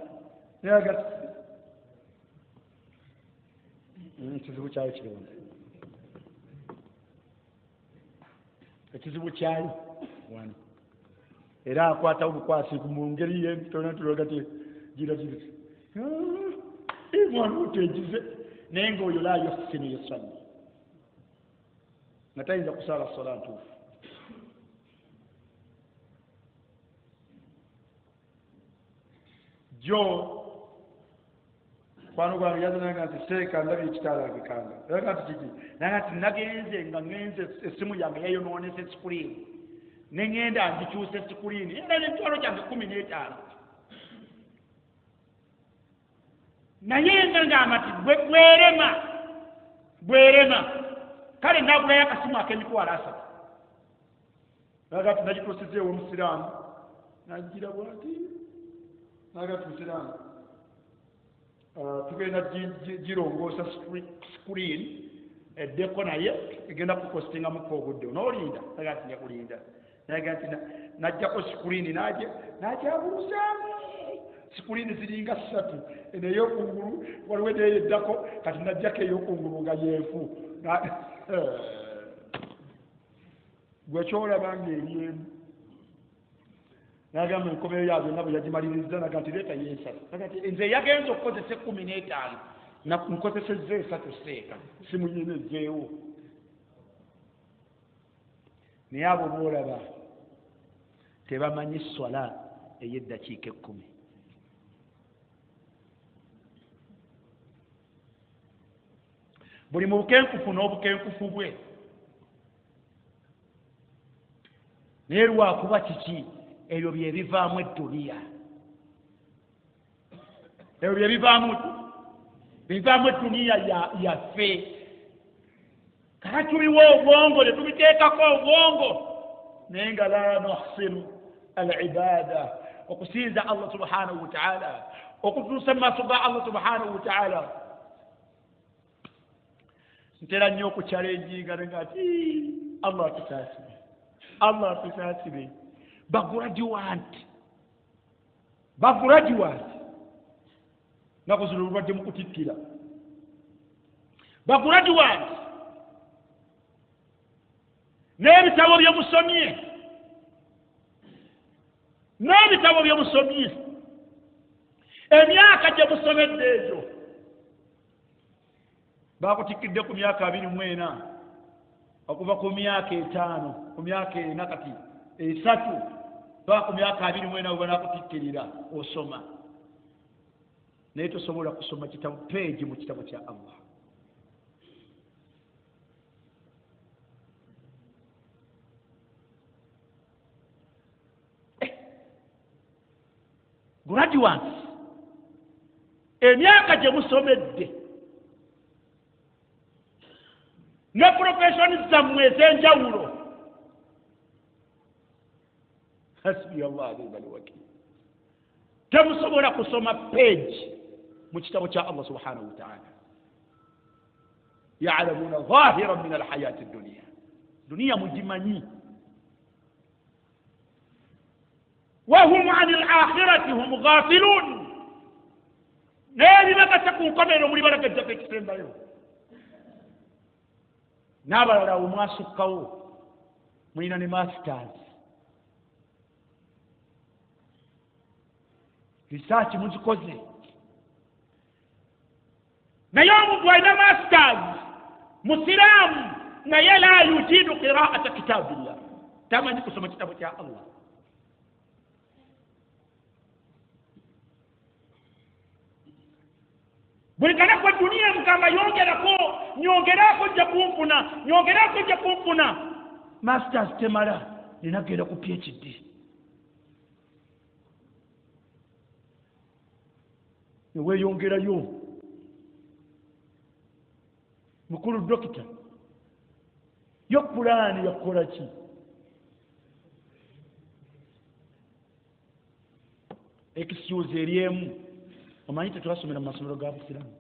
nayagati ekizibu kyayo kironda ekizibu kyayo wano era akwatawo bukwasiku mu ngeri yentonatulogati gira giri mwana otegize naye ng'oyo la yuhsinu yusalli nga tayinza kusala swala ntuufu. Jo kwano gwange yazanaga nti seeka ndabye ekitaalagikanga aga nti kiki naga nti nagenze nga ngenze essimu yange yayonoonesa esikuliini ne ŋŋenda ngikyusa esikuliini era n'emitwalo gyange 15 naye nga ngamba nti bwerema kale nagulayo akasimu ak'emitwalo 3 naga nti nagituusizeewo omusiraamu nagira bwati naga nti musiraamu tugenda girongoosa screen eddeko naye egenda kukostingamuko obudde onoolinda naga nti njakulinda naga nti najjako screen nagyabuluzaamu screen ziringa 3 eno ey'okungulu waliwo neyeddako kati najjako ey'okungulu nga yeefu gwe kyolabanga eryemu nagamba enkomeyo yazo nabo yagimaliriza naga nti leeta yeesatu naga nti nze yagenza okukozesa 15 nkozesezza 3 seeka simuyinezeewo naye abo boolaba tebamanyi swala ey'eddakiika 10 buli mu bukenkufu n'obukenkufu bwe naye lwakuba kiki ebyo bye bivaamu edduniya ebyo bye bivaamu edduniya yaffe kala tuliwo obwongo ne tubiteekako obwongo naye nga la nuhsinu al-ibaada okusinza Allah subhanahu wa ta'ala okutuusa mu maaso ga Allah subhanahu wa ta'ala ntera nnyo okuchalenjinga nga ati Allah tusaasire bagraduate nakuzula olwadde mu kutikkira bagraduate n'ebitabo bye musomye emyaka gye musomedde egyo bakutikkidde ku myaka 24 okuva ku myaka 5 ku myaka 4 kati 3 ba ku myaka 2 mwena ubona kutikkirira osoma naye tosobola kusoma kitabu page mu kitabu kya Allah. Graduates emyaka gye musomedde ne professions zammwe ez'enjawulo hasbi Allah ni'mal wakil temusobola kusoma page mu kitabu kya Allah subhanahu wa ta'ala. Ya'lamuna zahiran min al-hayati ad-dunya dunia mujimanyi wa hum 'an al-akhirati hum ghafilun neri bakakunkomero muli balagajja ekisembayo n'abalala omwasukkawo mulina ne masters research muzikoze naye omuntu alina masters musiraamu naye la yujidu qira'ata kitabillah tamanyi kusoma kitabu kya Allah. Buli kanako dunia mkamba nyongerako jja kumfuna masters temala ninagenda ku PhD niweeyongerayo mukulu dokita yo pulaani yakola ki excuse eriemu omanyi tetwasomera mu masomero ga Busiraamu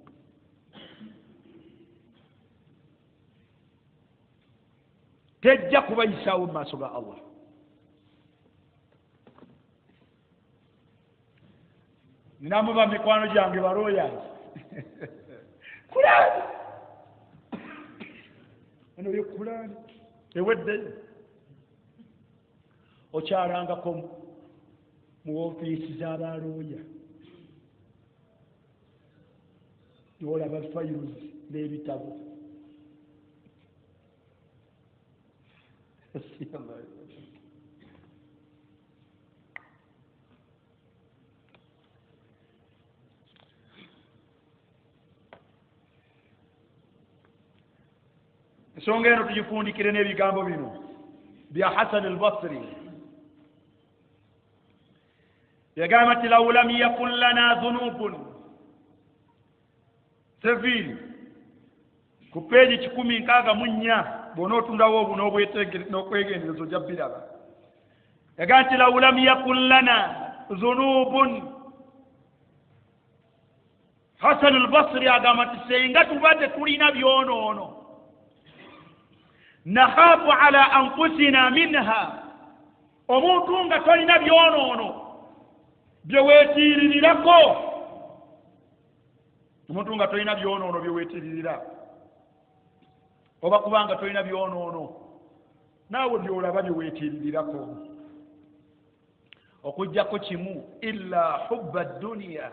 tejja kubayisaawo mu maaso ga Allah. Ninamuba mikwano gyange balooyazi Kulaani ano ye Kulaani eweddeyo okyalangako mu ofiisi z'abalooya olaba files n'ebitabo ensonga eno tugifundikire n'ebigambo bino bya Hasan al-Basri yagamba nti law lam yakun lana dhunubun sevili ku peji 164 bw'onootundawo obu n'okwegenderezo ojja biraba yagamba nti law lam yakun lana dhunubun Hasan al-Basri agamba nti senga tubadde tulina byonoono nakhafu ala anfusina minha omuntu nga tolina byonoono byeweetiirirako omuntu nga tolina byonoono byeweetiririra oba kubanga tolina byonoono naawe byolaba byeweetiririrako okujjako kimu illa hubba dduniya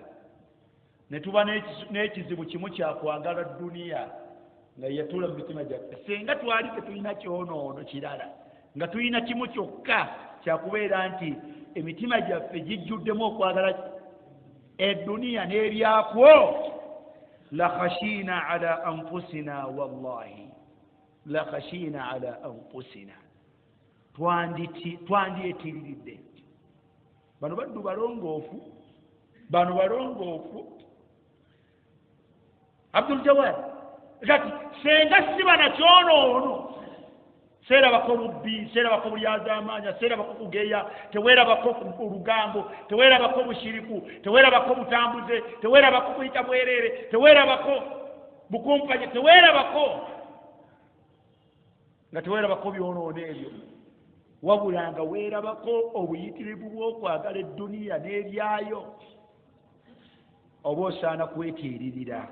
ne tuba n'ekizibu kimu kyakwagala dduniya nga yatula mu mitima gyaffe senga twali tetulina kyonoono kirala nga tulina kimu kyokka kyakubeera nti emitima gyaffe gijjuddemu okwagala edduniya n'ebyakwo la khashina ala anfusina wallahi la khashina ala anfusina twandyetiriridde bano baddu balongoofu Abdul Jawad kati senga siba na kyonoono seerabako bubbi seerabako bulyazaamaanya seerabako kugeya teweerabako olugambo teweerabako bushiriku teweerabako butambuze teweerabako kuyita bwereere teweerabako bukumpanya teweerabako nga teweerabako byonoono ebyo wabula nga weerabako obuyitirivu bw'okwagala edduniya n'ebyayo oba osaana kwetiiririra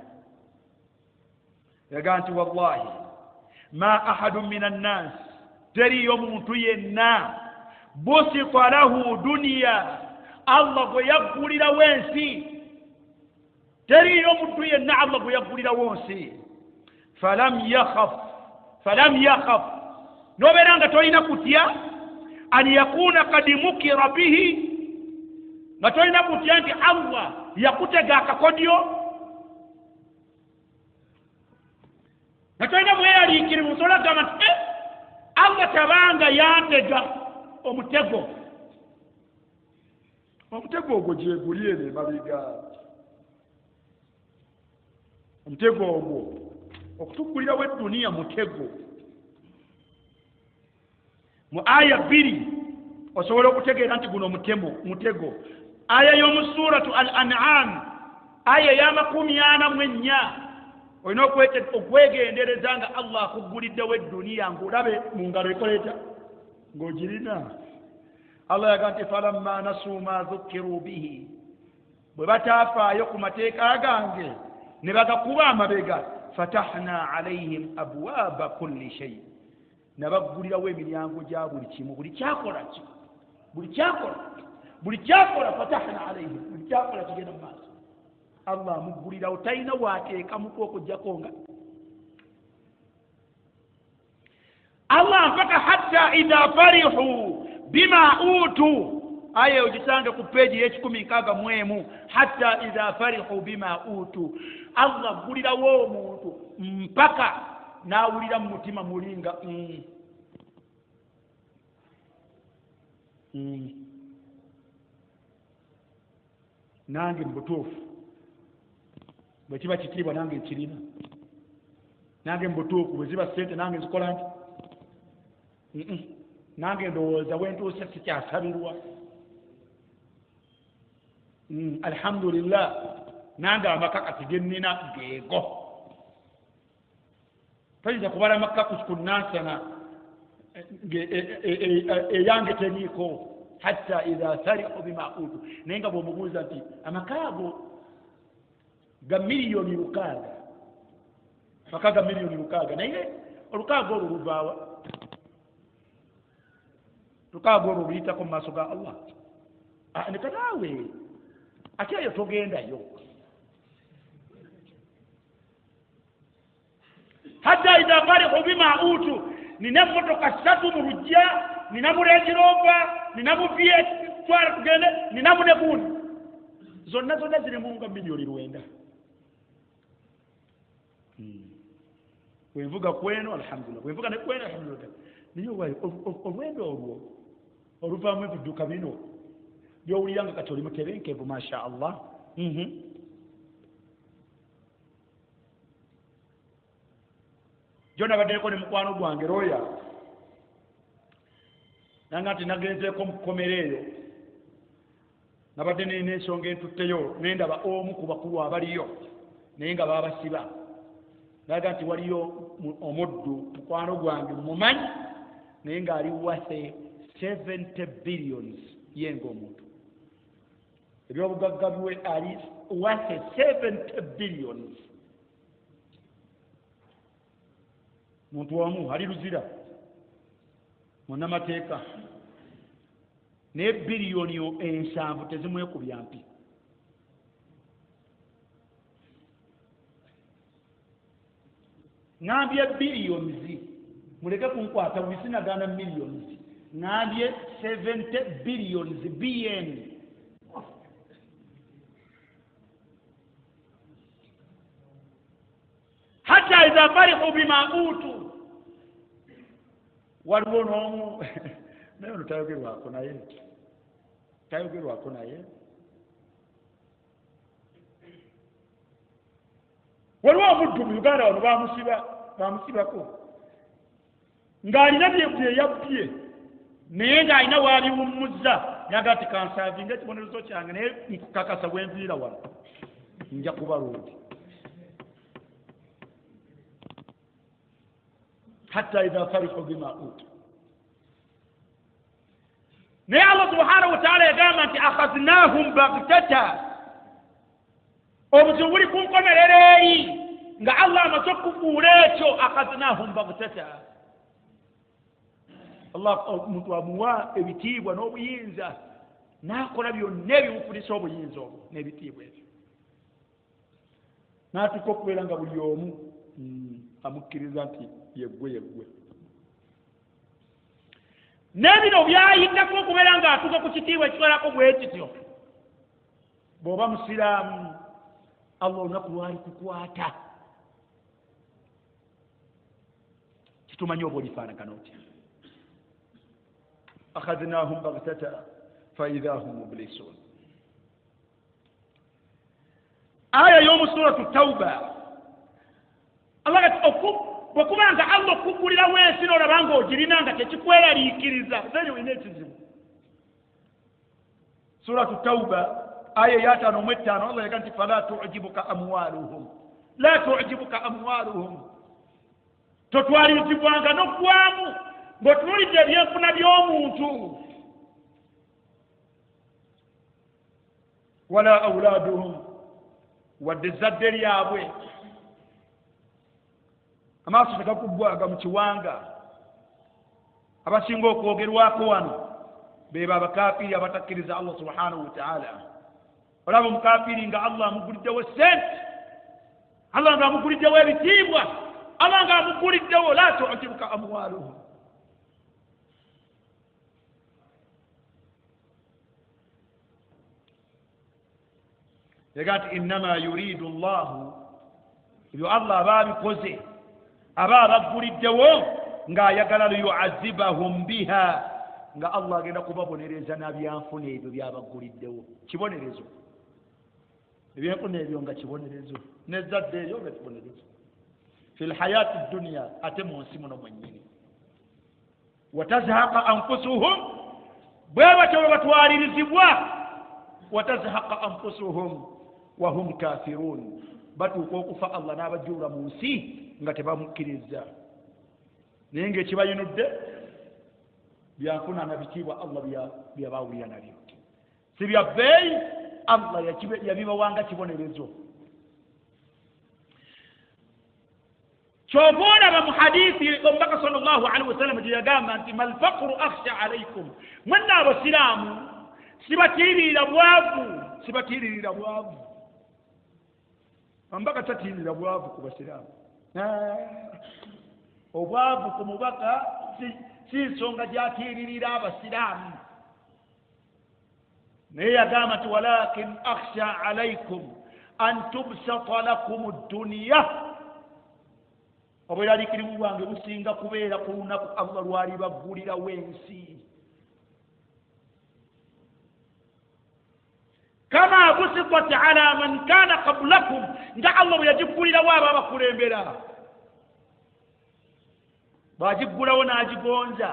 yagamba nti wallahi ma ahadun min annas teriyo muntu yenna busita lahu duniya Allah gwe yaggulirawo ensi teriyo muntu yenna Allah gwe yaggulirawo ensi falam yakhaf nobeera nga tolina kutya an yakuna kad mukira bihi, nga tolina kutya nti Allah yakutega akakodyo, nga tolina bweyaliikirivu osobola kugamba nti Allah tabanga yantega omutego ogwo gyeguli eno emabega. Omutego ogwo okutugulirawo edduniya mutego. Mu aya 2 osobola okutegeera nti guno mutego. Aya y'omu suratu al-An'am aya ya 44 olina okwegendereza nga Allah akuguliddewo edduniya ng'olabe mu ngalo ekoleeta ng'ogirina. Allah yaga nti falamma nasu ma dhukiru bihi, bwe batafaayo ku mateeka gange ne bagakuba amabega, fatahna alaihim abwaaba kulli shay, nabaggulirawo emiryango gya buli kimu, buli kyakola fatahna alaihim, buli kyakola kigenda mu maaso. Allah amuggulirawo, talina waateekamuku okujjako nga Allah mpaka hatta idha farihu bima utu, aya ogisange ku peji y'ekikumi hatta idha farihu bima utu. Allah aggulirawo omuntu mpaka n'awulira mu mutima mulinga nange mbutuufu, bwe kiba kitiibwa nange nkirina, nange mbutuufu, bwe ziba ssente nange nzikola nti nange ndowooza wentuuse sikyasabirwa, alhamdulillah, nange amakakati gennina geego. Toyinza kubala amakakati ku nansana eyange teriiko. Hatta idha farihu bima utu, naye nga bw'omubuuza nti amakaago ga miliyoni 600, amaka miliyoni 600, naye olukaago olwo luvaawa? Olukaago olwo luyitako mu maaso ga Allah? Nekataawe ate eyo togendayo. Hatta idha farihu bima utu, nina emmotoka 3 mu lujja, nina mu Range Rover, nina mu Fiat twala tugende, nina mu Nebuni, zonna ziri mu nga miliyoni 900. Bwenvuga kweno alhamdulillah, bwenvuga ne kweno alhamdulillah. Niyo wayi olwendo olwo oluvaamu ebidduka bino byowulira nga kati oli mutebenkevu masha Allah. Jona baddeko ne mukwano gwange Roya nanga nti nagenzeeko mu kkomera eyo, nabadde nina ensonga entutteyo, nendaba omu ku bakulu abaliyo naye nga baabasiba. Naga nti waliyo omuddu mukwano gwange mumanyi naye ng'ali wase 70 billions yenga omuntu, ebyobugagga biwe ali wase 70 billions. Muntu wamu ali luzira munnamateeka, naye biliyoni 7 tezimwekubya mpi. Ngambye billions, muleke kunkwata bisinagana millions, ngambye 70 billions BN. Hatta idha farihu bima utu, waliwo n'omu naye ono tayogerwako naye, waliwo omuddu mu Uganda wano bamusibako ng'alina bye yabbye naye ng'alina waabiwummuzza, naga nti kansaavinga ekibonerezo kyange, naye nkukakasa bwe nviira wano nja kuba loodi. Hatta idha farihu bima utu, naye Allah subhanahu wa ta'ala yagamba nti akhadhnahum baghtata, obuzibu buli kunkomerera eri nga Allah amaze okukufuula ekyo. Akhadhnahum baghtata, Allah omuntu amuwa ebitiibwa n'obuyinza n'akola byonna ebimufulisa obuyinza obwo n'ebitiibwa ebyo, n'atuuka okubeera nga buli omu amukkiriza nti yeggwe. n'ebino byayitako okubeera ng'atuuka ku kitiibwa ekitwalako bwe kityo. Bw'oba musiraamu Allah olunaku lwali kukwata kitumanyi oba olifaanagana otya. akhadhnahum baghtata faidha hum mublisun. aya y'omu suratu tawba Allah kati bwekubanga Allah okuggulirawo ensi n'olaba ng'ogirina nga tekikweraliikiriza zenyo olina ekizibu. suratu tawba aya ya 5:5 Allah yaga nti fala tu'jibuka amwaluhum la tu'jibuka amwaluhum, totwalirizibwanga n'oggwamu ng'otunuulidde ebyenfuna by'omuntu. wala awlaaduhum, wadde ezzadde lyabwe. amaaso tegakubwaga mu kiwanga. abasinga okwogerwako wano beba abakaafiri abatakkiriza Allah subhanahu wa ta'ala. olaba omukaafiri nga Allah amuguliddewo sente, Allah nga amuguliddewo ebitiibwa, Allah nga amuguliddewo la tu'jibuka amwaluhum. yaga nti innama yuridu Allahu, ebyo Allah aba abikoze, aba abagguliddewo ng'ayagala liyu'azzibahum biha, nga Allah agenda kubabonereza n'abyanfuna ebyo byabagguliddewo. kibonerezo ebyenfuna ebyo nga kibonerezo, n'ezzadde eryo nga kibonerezo fi lhayati dunya, ate mu nsi muno mwennyini. watazhaqa anfusuhum, bwe batyo bwe batwalirizibwa, watazhaqa anfusuhum wahum kafirun, batuuka okufa Allah n'abajjuula mu nsi nga tebamukkiriza. naye ng'ekibayinudde byanfuna na bitiibwa Allah byabawulira nabyo, si bya bbeeyi. Allah yabibawanga kibonerezo. kyova olaba mu hadithi omubaka sallallahu alaihi wasallam gye yagamba nti malfaqru akhsha alaikum, mwenna abasiraamu sibatiirira bwavu. omubaka tatiirira bwavu ku basiraamu. obwavu ku mubaka si nsonga gyatiiririra abasiraamu. naye yagamba nti walakin akhsha alaikum an tubsata lakum dduniya, obweraliikirivu bwange businga kubeera ku lunaku Allah lwali baggulirawo ensi. kama busitat ala man kana qablakum, nga Allah bwe yagiggulirawo abo abakulembera. bwagiggulawo n'agigonza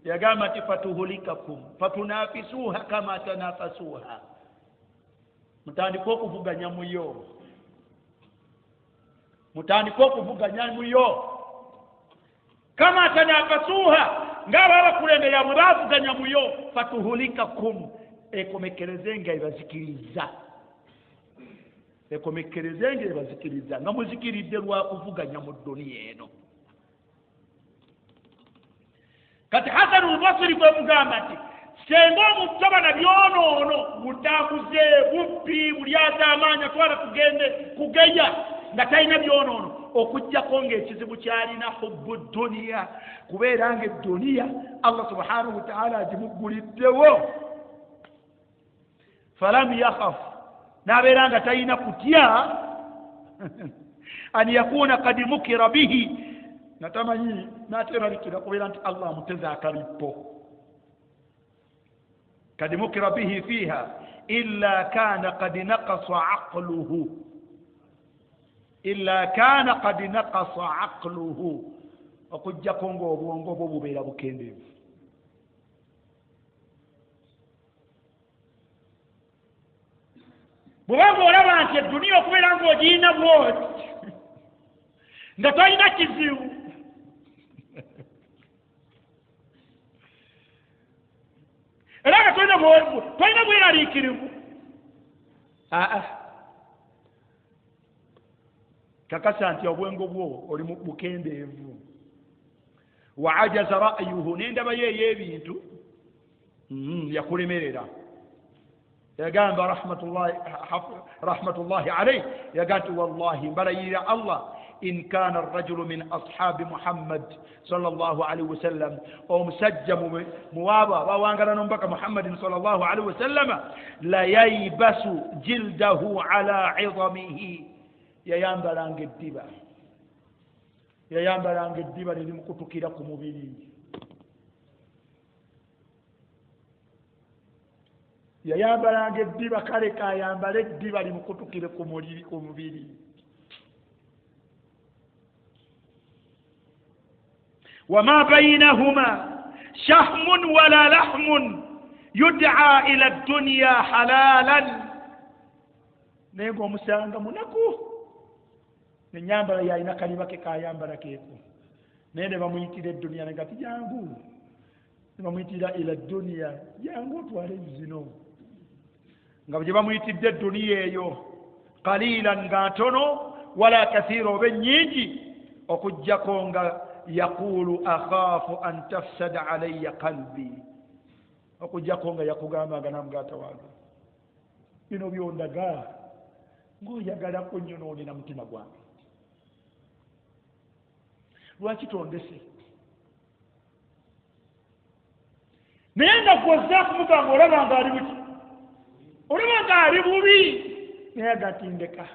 yagamba nti fatuhulikakum fatunafisuha kama tanafasuha, mutandika okuvuganya muyo, kama tanafasuha, ng'abo abakulembera bwe bavuganya muyo. fatuhulikakum, ekomekerezenga ebazikiriza, nga muzikiridde lwa kuvuganya mu dduniya eno. kati Hasan al-Basri kwe mugamba nti senga omutobana byonoono, butambuze, bubbi, bulyaza amaanyi, atwala tugende kugeya nga talina byonoono, okujjako ng'ekizibu kyalina hubbu dduniya, kubeera nga edduniya Allah subhanahu wa ta'ala agimugguliddewo. falam yakhaf, n'abeera nga talina kutya an yakuna qad mukira bihi, natamanyi naterabikira kubeera nti Allah amuteze akalippo. kad mukira bihi fiha illa kana qad naqasa aqluhu, okujjako ng'obwongo bwo bubeera bukendeevu. bwebanga olaba nti edduniya okubeera ng'ogiyina bwoti nga tolina kizibu, era nga tolina bweraliikirivu, kakasa nti obwengo bwo oli mu bukendeevu. wa ajaza ra'yuhu, n'endaba ye ey'ebintu yakulemerera. yagamba rahmatullahi alayhi, yagamba nti wallahi mbalayirira Allah, إن كان الرجل من أصحاب محمد صلى الله عليه وسلم أو مسجم موابا وانغرا نمبك محمد صلى الله عليه وسلم لا ييبس جلده على عظمه ييامبرانغ الدبا ييامبرانغ الدبا لمكتكيرا كمبيني yayambalanga eddiba kale kayambala eddiba limukutukire ku mubiri wama bainahuma shahmun wala lahmun yud'a ila dunya halalan naye ng'omusanga munaku nenyambala yalina kaliba ke kayambala keeko naye ne bamuyitira edduniya negati jangu ne bamuyitira ila dunya jangu otwale zino nga bwe bamuyitidde edduniya eyo qalilan nga ntono wala kathira oba ennyingi okuggyako nga yaqulu akhaafu an tafsada alayya qalbi okuggyako nga yakugamba nga namugata wange bino byondaga ng'oyagala kunnyonoonera mutima gwange lwaki tondese naye nga gwozza kumugamba olaba nga ali buki olaba nga ali bubi naye agati ndeka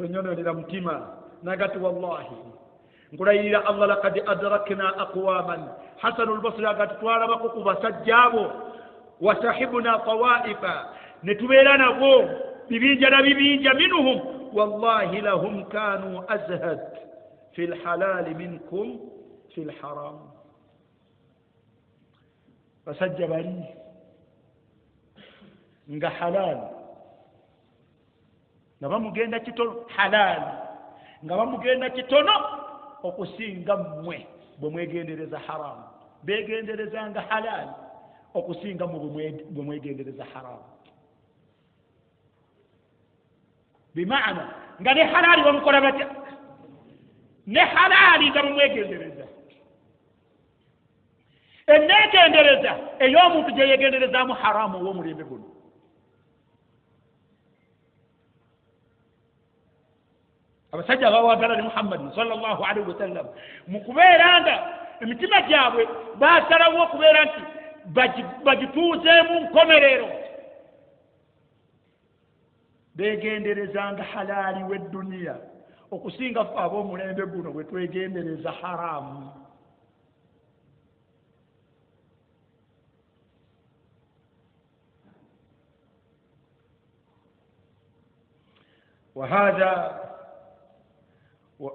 tonyonoonera mutima nagati wallahi nkulayirira allah lakad adrakna aqwaman hasanu lbasri agati twalabako ku basajja abo wasahibuna tawaifa ne tubeera nabo bibinja na bibinja minhum wallahi lahum kanu azhad fi lhalali minkum fi lharam basajja bali nga halali nga bamugenda kitono halali nga bamugenda kitono okusinga mmwe bwe mwegendereza haramu begenderezanga halali okusinga mmwe bwe mwegendereza haramu bimaana nga ne halali bamukola batya ne halali nga bamwegendereza enneegendereza ey'omuntu gye yegenderezaamu haramu ow'omulembe guno abasajja abawagala ne muhammadi sallallahu alaihi wasallam mu kubeera nga emitima gyabwe baasalawo okubeera nti bagituuzeemu nkomerero beegenderezanga halaali w'edduniya okusinga fe ab'omulembe guno bwe twegendereza haramu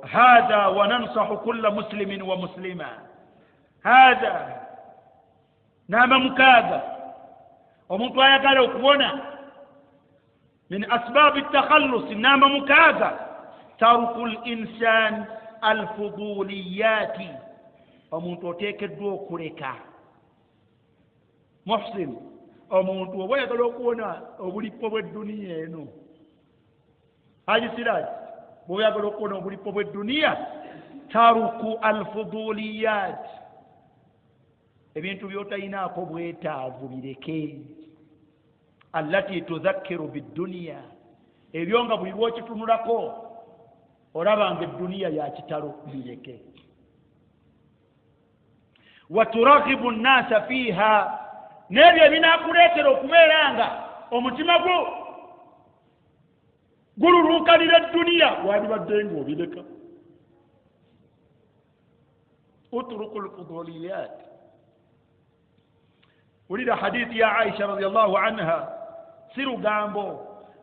هذا وننصح كل مسلم ومسلمة هذا نعم مكاذا ومنطوى يقال وكونا من أسباب التخلص نعم مكاذا ترك الإنسان الفضوليات ومنطوى تيكدو كوريكا محسن ومنطوى يقال وكونا وبليبو الدنيا نو هذه سلاج bw'oyagala okuwona obulipo bw'edduniya taruku alfuduliyat ebintu by'otayinaako bwetaavu bireke allati tudhakkiru bidduniya ebyo nga buli lw'okitunulako olabanga edduniya ya kitalo bireke waturaghibu nnaasa fiiha n'ebyo ebinaakuleetera okubeera nga omutima gwo gululuukanira edduniya wandibadde ng'obireka utruku lfuduliyat wulira hadithi ya aisha radiallahu anha si lugambo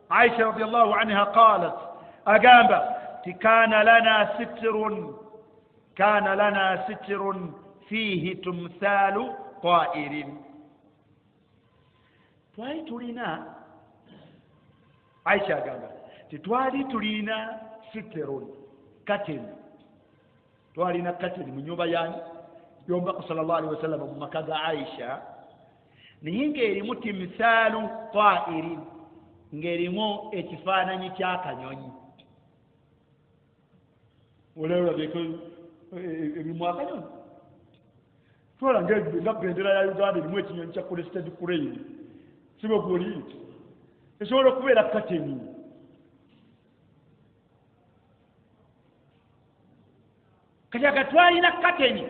aisha radiallahu anha qalat agamba ti kana lana sitrun fihi tumthalu ta'irin twali tulina aisha agamba twali tulina siterun kateni twalina kateni mu nyumba yani yomba sallallahu alaihi wasallam mu maka ga Aisha naye ng'erimu timithaalu ta'irin ng'erimu ekifaananyi ky'akanyonyi olabeko ebirimu akanyonyi kola nga bendera ya Uganda erimu ekinyonyi kya crested crane sibo goli esobola okubeera kateni kati twalina kateni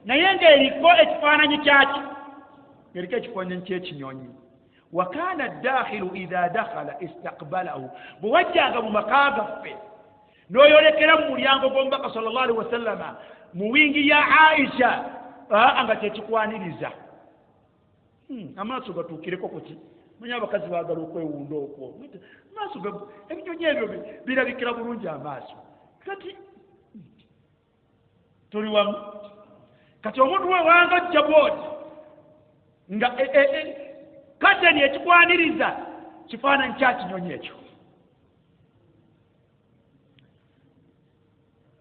naye ng'eriko ekifaananyi kyaki eriko ekifaananyi ky'ekinyonyi وكان الداخل إذا دخل استقبله بوجهك ممكاغف نويولكera mu mulyango gw'omubaka sallallahu alaihi wasallam mu wingi ya Aisha anga tekikwaniriza amaaso gatuukireko kuti manya abakazi baagala okwewunda okwo maaso ebinyonyi ebyo birabikira bulungi amaaso kati tuli wamu kati omuntu wewanga ojja bwoti nga kateni ekikwaniriza kifaananyi kya kinyonyi ekyo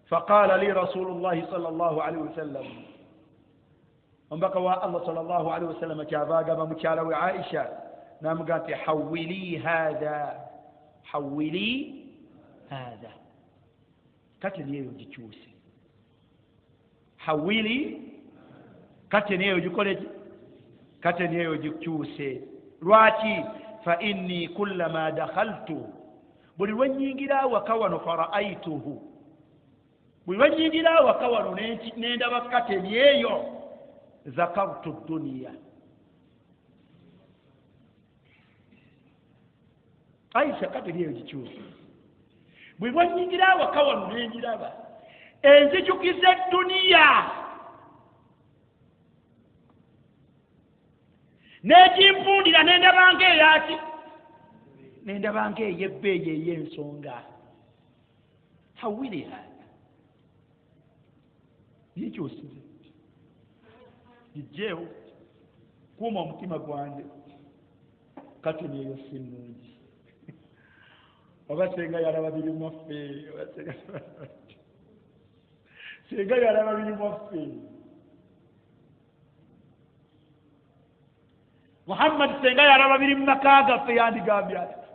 فقال لي رسول الله صلى الله عليه وسلم ومبقى الله صلى الله عليه وسلم كاباقا بمكالا وعائشة نام قالت حولي هذا kateni eyo gikyuse hawili kateni eyo gikoleji kateni eyo gikyuse lwaki fa inni kullama dakhaltu buli lwenyingira awaka wano faraaituhu buli lwenyingira awaka wano nendaba kateni eyo zakartu dunia Aisha kateni eyo gikyuse bwe lwenyingira awaka wano nengiraba enzijukiza dunia nejimpundira nendabanga eyaki nendabanga eyebbeeyi ey'ensonga hawili hada yikyusize ijjeewo kuuma omutima gwange kateni eyo si nnungi oba senga yalaba birimu ffe senga yalaba birimu ffe Muhammad senga yalaba biri mu maka gaffe yandigambye ati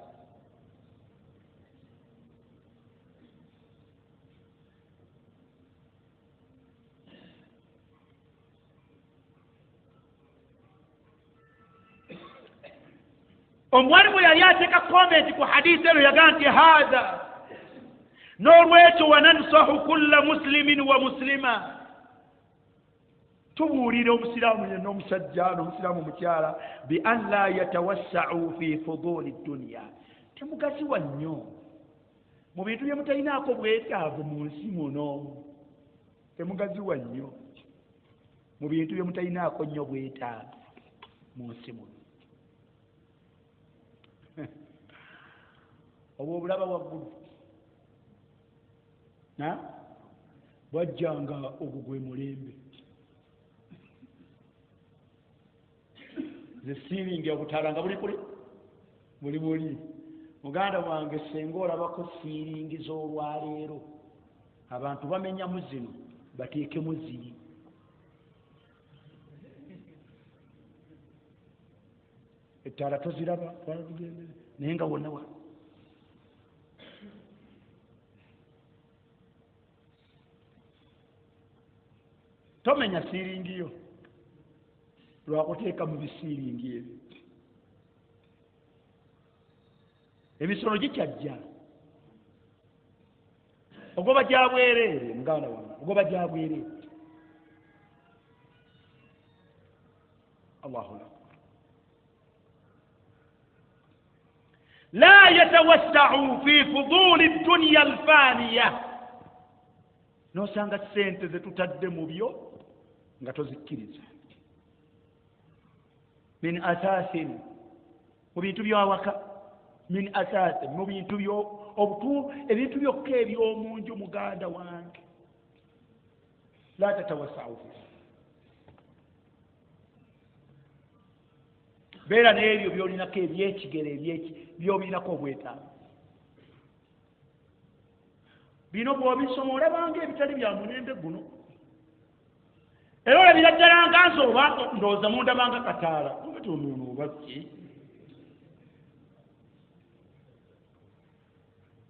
omwalimu yali ateeka komenti ku hadisi eno yagaa nti haadha n'olwekyo wanansahu kulla muslimin wa muslima tubuulira omusiraamu yenna omusajja n'omusiraamu omukyala bi an la yatawassau fi fuduli dunia temugaziwa nnyo mu bintu bye mutalinaako bwetaavu mu nsi muno temugaziwa nnyo mu bintu bye mutalinaako nnyo bwetaavu mu nsi muno oba obulaba waggulu bwajjanga ogwo gwe mulembe ze siiringi obutaala nga buli kuli buli muganda wange senga olabako siiringi z'olwaleero abantu bamenyamu zino bateekemu ziri ettaala toziraba twalatugendere naye nga wonna wa tomenya siiringi yo lwakuteeka mu bisiiringi ebyo emisolo gikyajja ogoba gyabwereere muganda wange ogoba gyabwereere Allahu akbar la yatawassau fi fuduli dunya alfaniya nosanga sente zetutadde mu byo nga tozikkiriza min asasin mu bintu byawaka min asasin mu bintu obutu ebintu byokka eby'omunju muganda wange la tatawassau beera n'ebyo byolinako ebyekigere byobirinako obwetaavu bino bw'obisoma olabanga ebitali bya mulembe guno era olabira ddala nga nsoba ndowooza mundabanga kataala omutonono obaki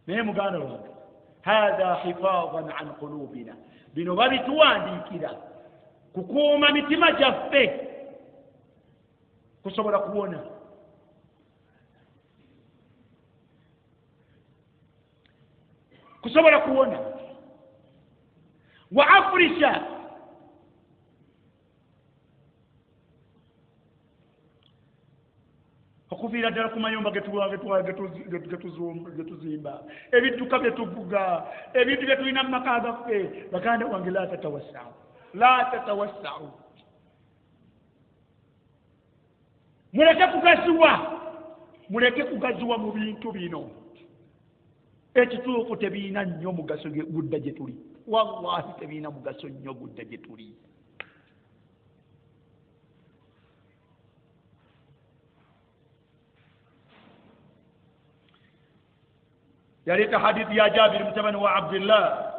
naye muganda wange hatha hifadhan an qulubina bino babituwandiikira kukuuma mitima gyaffe kusobola kuwona. Kusobola kuwona. Wa afrisha okuviira ddala ku mayumba getuzimba, ebidduka byetuvuga, ebintu byetulina mu maka gaffe. Baganda wange la tatawassau, la tatawassau. muleke kugaziwa mu bintu bino. Ekituufu tebiina nnyo mugaso gudda gye tuli. Wallahi tebiina mugaso nnyo gudda gye tuli. يريد حديث يا جابر متمن وعبد الله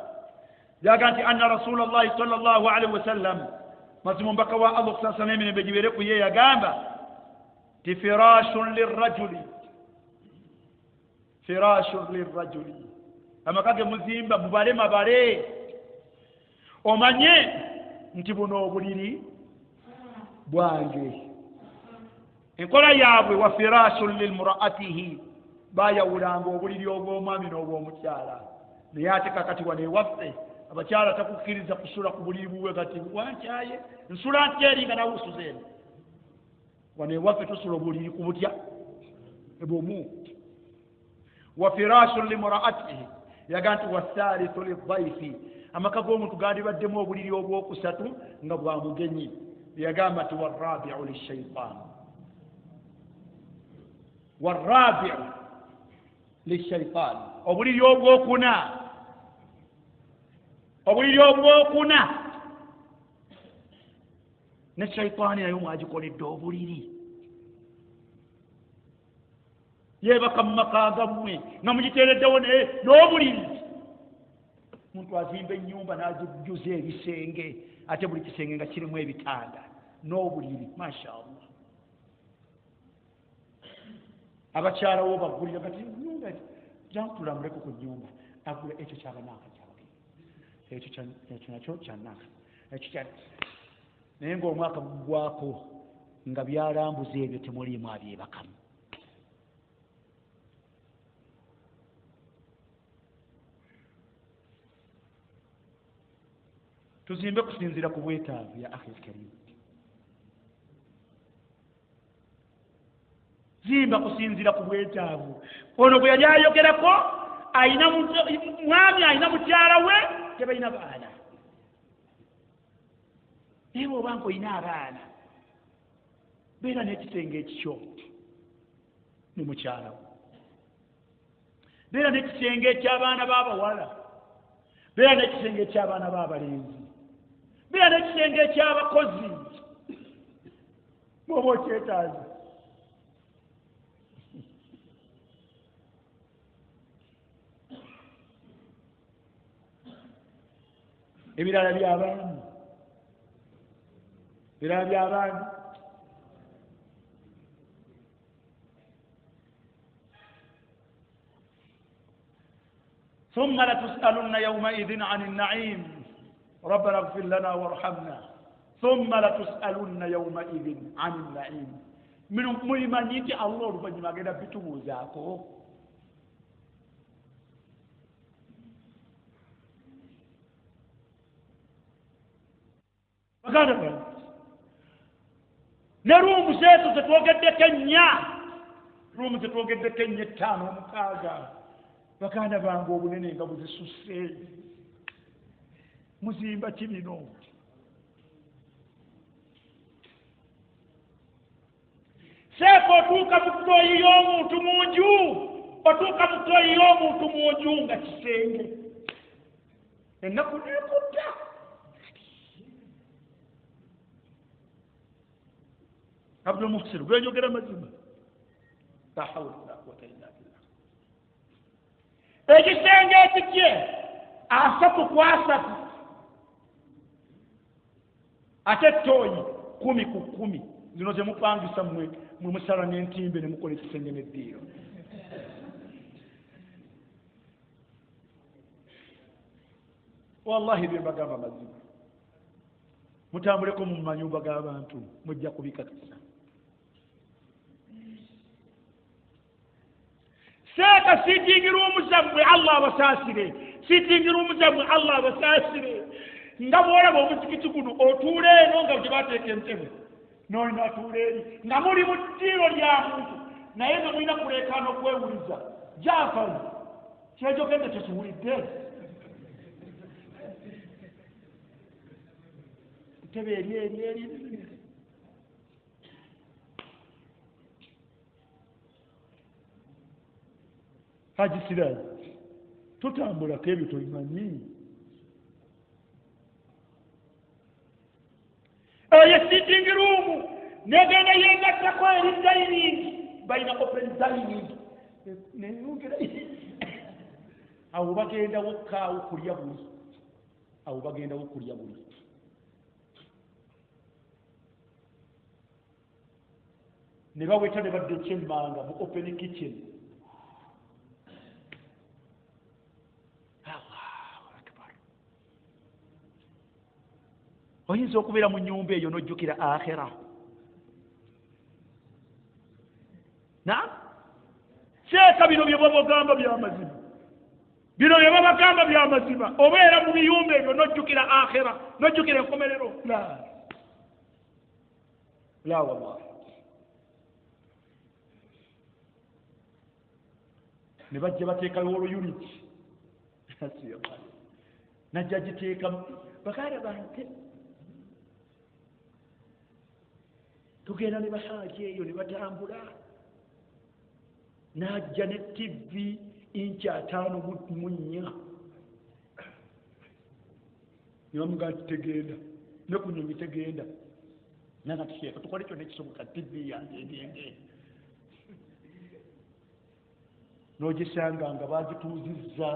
يا قالت أن رسول الله صلى الله عليه وسلم مزمون بكوا الله صلى الله عليه وسلم بجبريك يا قامة فراش للرجل فراش للرجل أما كان مزيم ببالي مبالي ومانيه نتبونو بليني بوانجي إن قال يابي وفراش للمرأته bayawulanga obuliri obw'omwami n'obw'omukyala. Naye ate kakati wano ewaffe abakyala takukkiriza kusula ku buliri bubwe kati wankyaye nsula ntya eri nga nawe usuze eno. Wano ewaffe tusula obuliri ku butya ebumu. Wa firashun limuraatihi yaga nti wathalithu lidhaifi amaka g'omuntu gandibaddemu obuliri obwokusatu nga bwa mugenyi. Yagamba nti warrabiu lishaitan, warrabiu lishaitan, obuliri obwokuna, obuliri obwokuna ne shaitaani nayo mwagikoledde obuliri. Yeebaka mu maka gammwe nga mugiteereddewo n'obuliri. Omuntu azimba ennyumba n'agijjuza ebisenge ate buli kisenge nga kirimu ebitanda n'obuliri. Mashaallah. Abakyala wo bagulira kati nyumba jantulamuleko ku nyumba agula ekyo kyabanaka kyabagenda ekyo nakyo kyanaka ekyo naye ng'omwaka gugwako nga byalambuza ebyo temuliimu abyebakamu. Tuzimbe kusinzira ku bwetaavu ya akhi karim. Zimba kusinzira ku bwetaavu. Ono bwe yali ayogerako ayina mwami ayina mukyala we tebalina baana. Naye bw'oba ng'olina abaana beera n'ekisenge ekikyo ne mukyala we. Beera n'ekisenge eky'abaana b'abawala. Beera n'ekisenge eky'abaana b'abalenzi. Beera n'ekisenge eky'abakozi bw'oba okyetaaze. Ebirala by'abaana, ebirala by'abaana. ثم لتسألن يومئذ عن النعيم ربنا اغفر لنا وارحمنا ثم لتسألن يومئذ عن النعيم. من ملمانيتي الله oluvannyuma agenda bitubuuzaako. Baganda bange ne ruumu zeetu zetwogeddeko ennya, ruumu zetwogeddeko ennya 5 6. Baganda bange obunene nga buzisusse. Muzimba ki bino? Seeko otuuka mu ttooyi y'omuntu mu nju, otuuka mu ttooyi y'omuntu mu nju nga kisenge. Ennaku neekutta. Abdul Muhsin gweyogera mazima. La hawla wala quwwata illa billah. Ekisenge ekikye 3 ku 3 ate ttooyi 10 ku 10 zino ze mupangisa mwe musala n'entimbe ne mukola ekisenge n'eddiiro. Wallahi bye mbagamba mazima. mutambuleko mu manyumba g'abantu mujja kubikakasa. Seeka sitting room zammwe Allah abasaasire, sitting room zammwe Allah abasaasire. Nga bw'olaba omuzikiti guno otuula eno nga gye bateeka entebe n'olina atuula eri nga muli mu ddiiro lya muntu naye nga mulina kuleekaana okwewuliza. Jaafari kyejogedde tekiwulidde. Entebe eri Haji Siraji tutambulako ebyo tobimanyi. Oyo sitting room negenda yegattako eri dining, balina open dining neyongera awo bagenda wokkaawo kulya buli, awo bagendawo kulya buli. Ne baweta ne badde ekyemmanga mu open kitchen. Oyinza okubeera mu nnyumba eyo n'ojjukira akhera. Seeka bino bye babagamba by'amazima, bino bye babagamba by'amazima. Obeera mu biyumba ebyo n'ojjukira akhera, n'ojjukira enkomerero. La wallahi. Ne bajja bateekayo oluyuniti najja giteeka bakaada bange tugenda ne bahaaki eyo ne batambula, n'ajja ne TV inchi 5.4 ne bamugamba tegenda ne ku nyonyi tegenda nanga tuseeka tukole kyonna ekisoboka TV yange egende. N'ogisanga nga bagituuzizza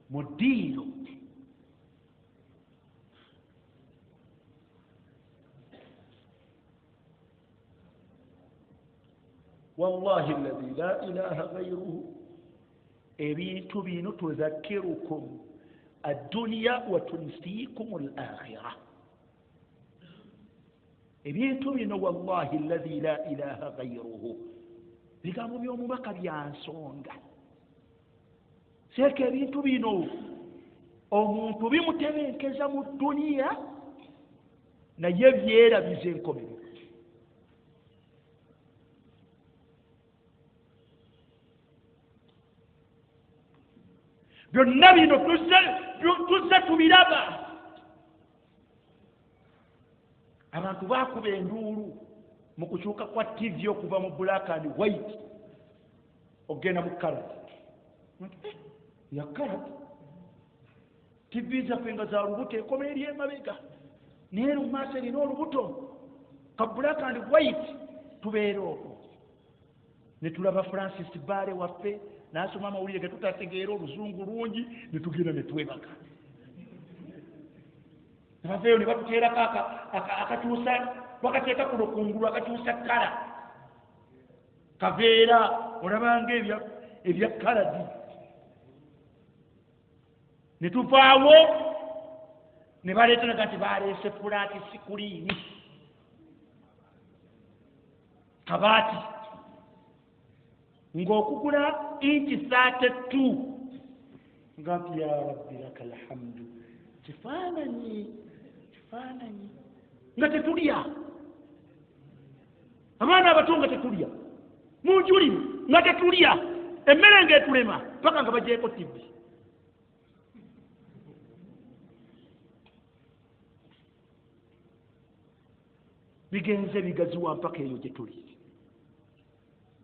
mu ddiiro. Wallahi alladhi la ilaha ghayruhu, ebintu bino tuzakkirukum ad-dunya wa tunsiikum al-akhirah. Ebintu bino wallahi alladhi la ilaha ghayruhu bigambo by'omubaka bya nsonga. Seeka ebintu bino omuntu bimutebenkeza mu dduniya naye byerabiza enkomero. Byonna bino tuzze tubiraba. Abantu baakuba enduulu mu kukyuka kwa TV okuva mu black and white ogenda mu color. Ya color TV zaffe nga za lubuto ekoma eri emabega naye mu maaso erina olubuto ka black and white. Tubeera okwo ne tulaba Francis Bale waffe n'asoma amawulire ge tutategeera oluzungu lungi ne tugenda ne twebaka. Abafeeyo ne batuteerako akakyusa bakateeka kuno kungulu akakyusa kala kaveera olabanga ebya kaladi. Ne tuvaawo ne baleetanaga nti baleese fulaati sikuriini kabaati ng'okugula inchi 32 nga nti ya rabbi laka alhamdu. Kifaananyi nga tetulya, abaana abato nga tetulya, mu njuli nga tetulya, emmere ng'etulema paka nga bagyeko TV. Bigenze bigaziwa mpaka eyo gye tuli.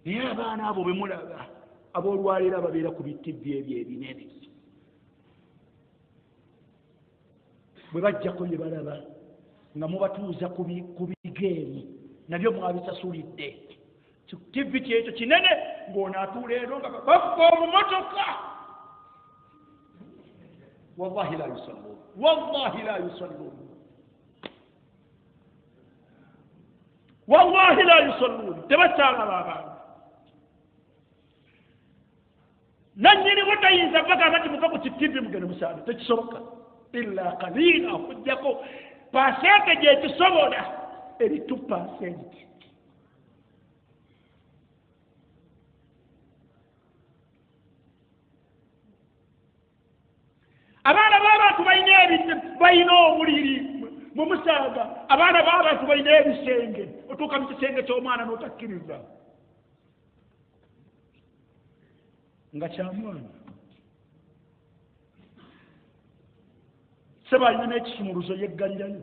Naye abaana abo bwe mulaba ab'olwaleero ababeera ku bi-TV ebyo ebinene bwe bajjako ne balaba nga mubatuuza ku bigeemu nabyo mwabisasulidde. TV kyekyo kinene ng'ono atuula eno nga bakuba omumotoka. Wallahi la yusalluun, wallahi la yusalluun, wallahi la yusalluun. Tebakyalaba abantu. Nannyini bwe tayinza bagamba nti muva ku TV mugende musaale, tekisoboka. illa qalila okujjako pasente gyekisobola eri 2%. abaana b'abantu balina obuliri mu musaaga, abaana b'abantu balina ebisenge, otuuka mu kisenge ky'omwana n'otakkiriza nga kyamwana. Seba alina n'ekisumuluzo yeggalirayo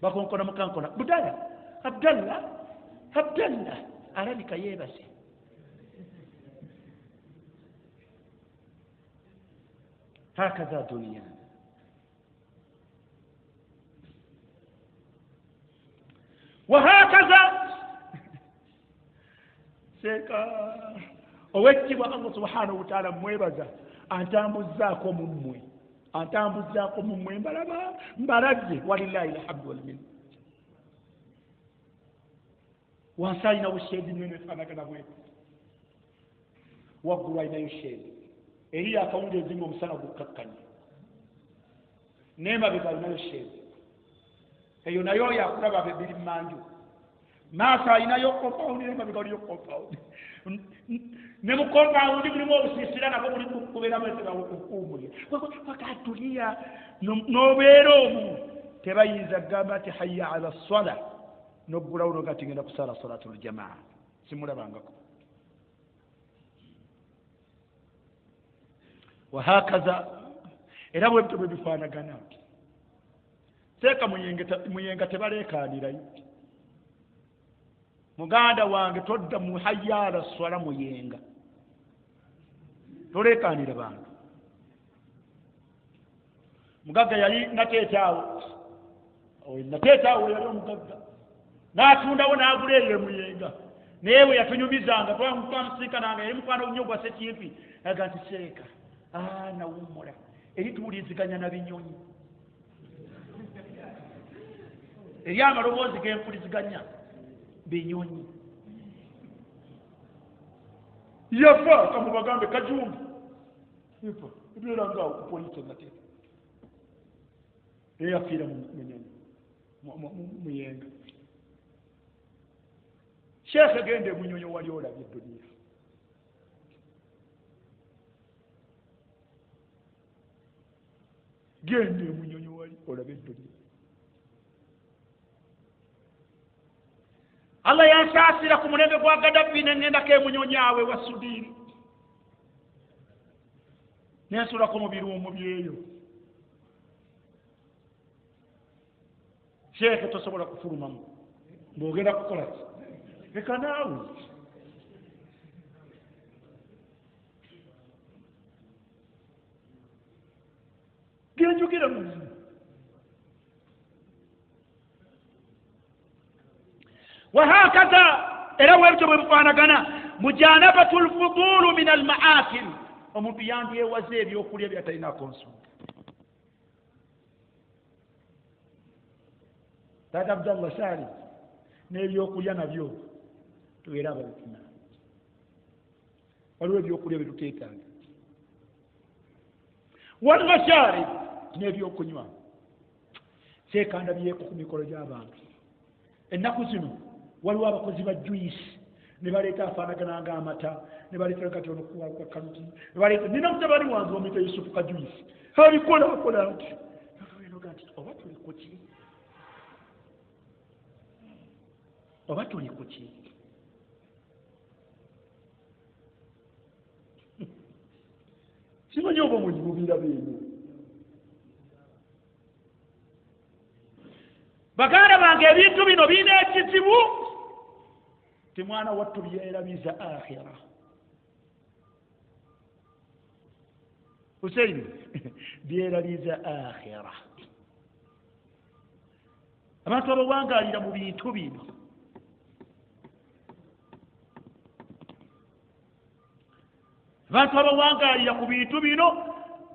bakonkona mukankona budala Abdallah alabika yeebase. hakaza dunia. wahakaza seeka owekitibwa Allah subhanahu wa ta'ala mwebaza antambuzaako mummwe mbalabye walillahi alhamdu wal minna. wansi alinawo sheedi nene efaanagana bwetu, waggulu alinayo sheedi eri akawungeezi ng'omusana gukkakkanye, n'emabega alinayo sheedi eyo nayo yakulaba biri mmanju. maaso alinayo kompawundi, n'emabega aliyo kompawundi, ne mu kompawundi mulimu obusiisira nabwo kubeeramu okuwumulira. wakatulia n'obeera omu tebayinza kugamba nti hayya ala ssala n'oggulawo noga ti ngenda kusala salatul jamaa, simulabangako. wahakaza era bwebito bwe bifaanagana. teeka muyenga tebaleekaanirayo. muganda wange todda mu hayya ala ssala muyenga, toleekaanira bantu. mugagga yali nateetaawo yali omugagga n'atundawo n'agula eyo muyenga, naye bwe yatunyumizanga twamusiikananga yali mukwano nnyo gwa Sekiipi aga nti seeka nawummula eri tuwuliziganya na binyonyi, eri amaloboozi g'empuliziganya binyonyi. yafa kamubagambe kajumbi yafa ebeera ngaawo ku polisi nateeka naye yafiira muyenga. sheekhe gende munyonyi wali olabye edduniya. gende munyonyi wali olabye edduniya. Allah yansaasira ku mulembe gwa Gaddafi ne ngendako emunyonyi awe wa Sudiini, nensulako mu biruumu byeyo. sheekhe tosobola kufulumamu ng'ogenda kukola ki? leka naawe. genjogera mazima. wahakaza era bwebityo bwe bufaanagana mujanabatul fudulu min al maakil, omuntu yandyewaza ebyokulya byatalinako nsonga. taata Abdallah Saali n'ebyokulya nabyo tubeera ababifuna. waliwo ebyokulya byetuteetaaga, walmashaari n'ebyokunywa. seekandabyeko ku mikolo gy'abantu ennaku zino. waliwo abakozi ba juice ne baleeta afaanagana ng'amata, ne baleeta kati ono kuwa kaluti, ne baleeta nina mutabani wange omuyita Yusufu ka juice abikola nti noga nti oba tuli ku ki, oba tuli ku ki? simanyi oba mubira bino. baganda bange ebintu bino birina ekizibu. timwana wattu byerabiza akhira. Hussein byerabiza akhira. abantu abawangalira mu bintu bino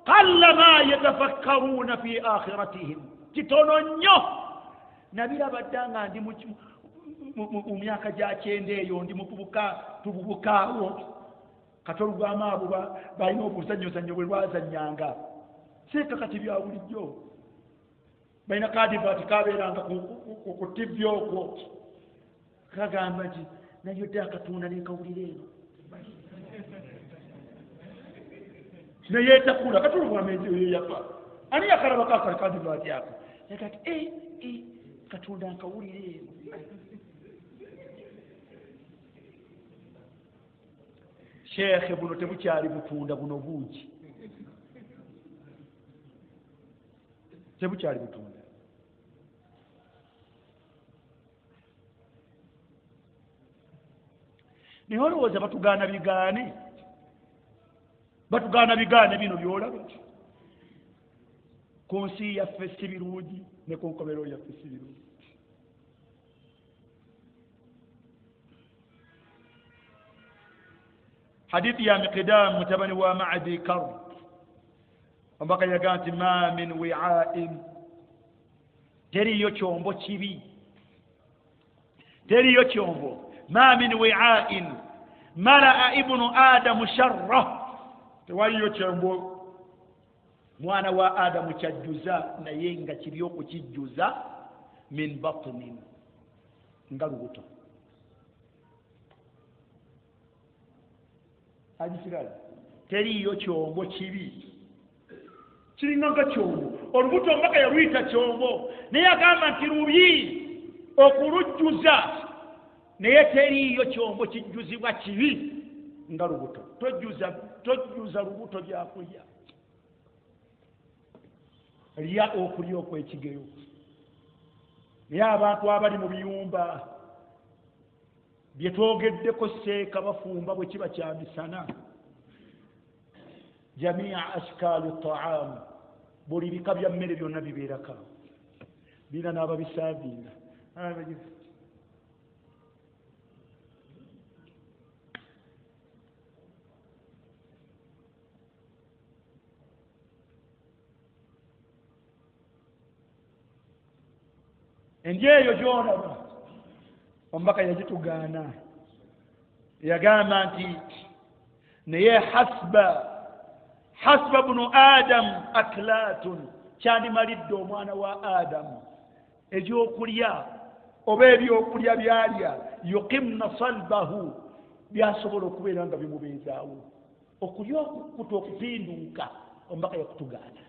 qalla ma yatafakkaruna fi akhiratihim, kitono nnyo nabiraba ddanga ndi mu myaka gya kyenda eyo ndi tububukaawo katolugwamu abo balina obuzanyozanyo bwe lwazanyanga seeka kati bya bulijjo balina kaadivaati kabeeranga ku tibbi okwo kagamba nti nayo dde akatunda nekawulira eno neyeetakula katula bwamenzi oyo yafa ani yakalaba kakali kaadivaati ako yakati katunda nkawulira eno sheekhe buno tebukyali butunda buno bungi tebukyali butunda naye olowooza batugaana bigaane bino byolaba ku nsi yaffe si birungi ne ku nkomero yaffe si birungi hadithi ya Miqdam mutabani wa Ma'di Karb ambaka yagaa nti ma min wi'ain teriyo kyombo kibi teriyo kyombo ma min wi'ain mala'a ibnu adamu sharra tewaliyo kyombo mwana wa adamu kyajjuza naye nga kiri okukijjuza min batnin nga lubuto ajisirayo teriyo kyombo kibi kiringa nga kyombo olubuto mbaka yaluyita kyombo naye agamba nti lubi okulujjuza naye teriyo kyombo kijjuzibwa kibi nga lubuto tojjuza lubuto byakulya lya okulya okwekigero naye abantu abali mu biyumba byetwogeddeko seeka bafumba bwe kiba kya misana jamia ashkali taam buli bika bya mmere byonna bibeeraka bina n'ababisaavinga endya eyo gy'olaba omubaka yagitugaana yagamba nti naye hasba bunu adamu aklatun kyandimalidde omwana wa adamu ebyokulya oba ebyokulya byalya yuqimna salbahu byasobola okubeera nga bimubeezaawo okulya okukuta okupinduka omubaka yakutugaana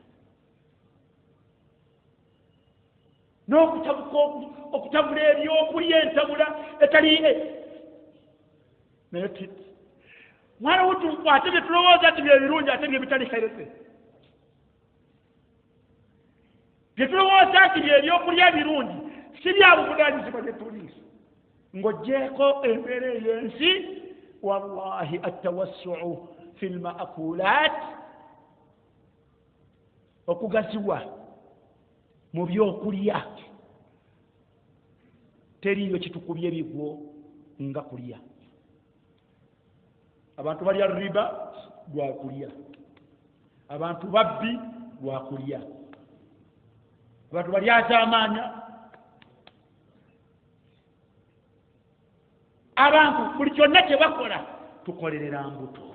n'okutabuka okutabula ebyokulya entabula etaliire naye mwana wutu ate bye tulowooza nti bye birungi ate bye bitali kherese bye tulowooza nti bye ebyokulya birungi si bya buvunaanyizibwa bye tuli ng'oggyeko embeera ey'ensi wallahi attawassuu fi lmaakulat okugaziwa mu byokulya teriyo kitukubye bigwo nga kulya abantu balya riba lwakulya abantu babbi lwakulya abantu balyazaamaanya abantu buli kyonna kye bakola tukolerera mbuto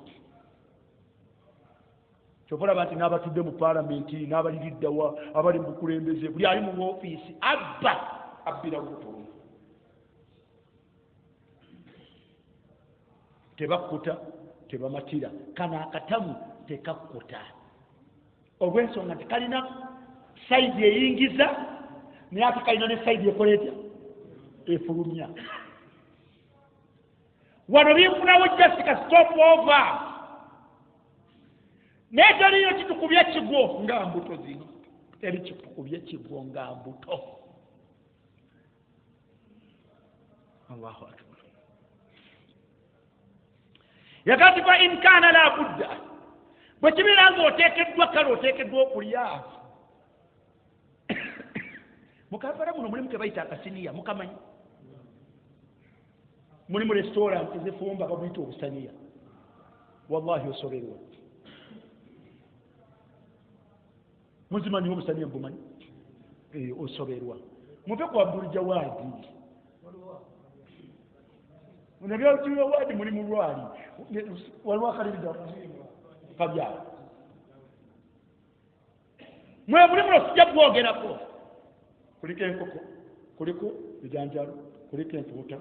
kyobalaba nti n'abatudde mu paalamenti n'abaliriddawa abali mu bukulembeze buli ali mu woofiisi abbira mbuto tebakkuta tebamatira kano akatamu tekakkuta olw'ensonga nti kalina sayidi eyingiza naye ate kalina ne sayidi ekola etya efulumya wano binfunawo jasika stop over naye teriyo kitukubye kigwo nga mbuto zino teri kitukubye kigwo nga mbuto allahu akbar yakati fa in kana la budda bwe kibeera nga oteekeddwa kale oteekeddwa okulya mukampala muno mulimu kebayita akasiniya mukamanyi mulimu restaurant ezifumba babuyita obusaniya wallahi osoberwa muzimanyiwo obusaniya mbumanyi osoberwa muve ku abduljawaadi nabyakiwa waadi muli mu lwali waliwo akalirida kabyala mwe buli muno sijja bwogerako kuliko enkoko kuliko ebijanjalo kuliko empuuta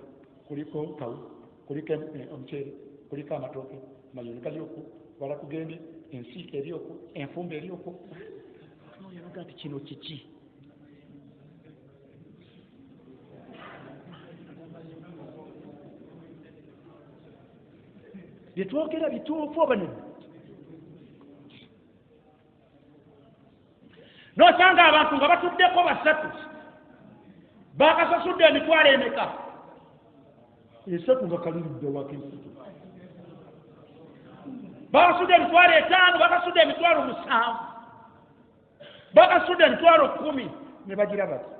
kuliko kawu kuliko omuceere kuliko amatooke amayoni galyoko wala kugende ensiika eryoko enfumba eryoko yalaga nti kino kiki byetwogera bituufu oba nedda n'osanga abantu nga batuddeko basatu bakasasudde emitwalo emeka esatu nga kaliridde wakensitu bakasudde emitwalo 5 bakasudde emitwalo 7 bakasudde emitwalo 10 ne bagira bati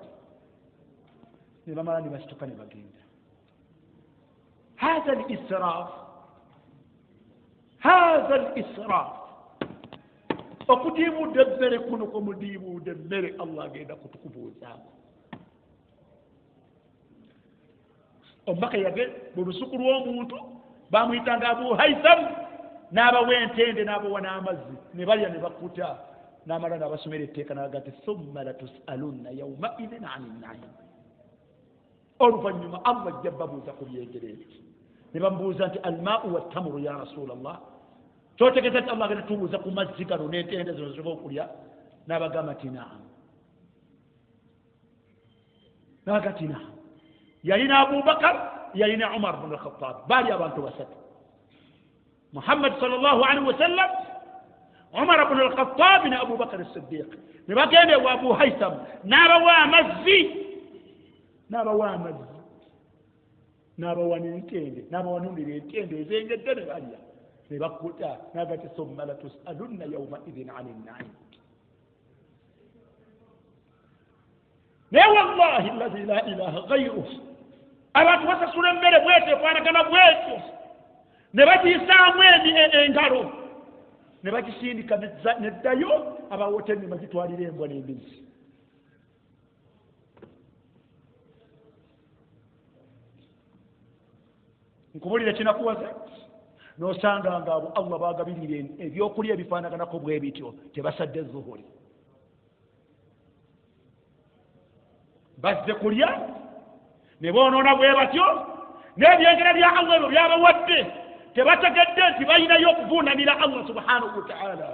ne bamala ne basituka ne bagenda هذا الإسراف هذا الإسراف okudiibuudde emmere kuno kumudiibuudde emmere allah agenda kutukubuuzaako omubaka yage mu lusuku lw'omuntu bamuyitanga Abu Haitham n'abawa entende n'abawa n'amazzi ne balya ne bakuta n'amala n'abasomera etteeka n'aga nti thumma latusalunna yawmaidhin ani nnaim oluvannyuma allah ajja babuuza ku byengere ebyo ne bamubuuza nti almaau wattamuru ya rasula allah kyotegeeza nti allah agenda tubuuza ku mazzi gano n'entende zino zisobola okulya n'abagamba nti naam n'abaga nti naam yalina abubakar yalina umar bnu alkhattab baali abantu basatu muhammad sallallahu alaihi wasallam umar bnu alkhattab ne abubakar as-siddiq ne bagenda ewa abu haitham n'abawa amazzi n'abawa n'entende n'abawanulira entende ezengedde ne balya ne bakuta n'agati thumma latusalunna yawmaidhin ani nnaim naye wallahi allazi la ilaha gairuh abantu basasula emmere bwetyo efaanagana bwetyo ne bagiyisaamu engalo ne bagisindika neddayo abawoteni ne bagitwalira embwa n'embizi nkubulira kinakuwaza n'osanga nga abo allah bagabirira ebyokulya ebifaanaganako bwe bityo tebasadde zuhuri bazze kulya ne boonoona bwe batyo n'ebyengera bya allah ebyo byabawadde tebategedde nti balinayo okuvuunamira allah subhanahu wa ta'ala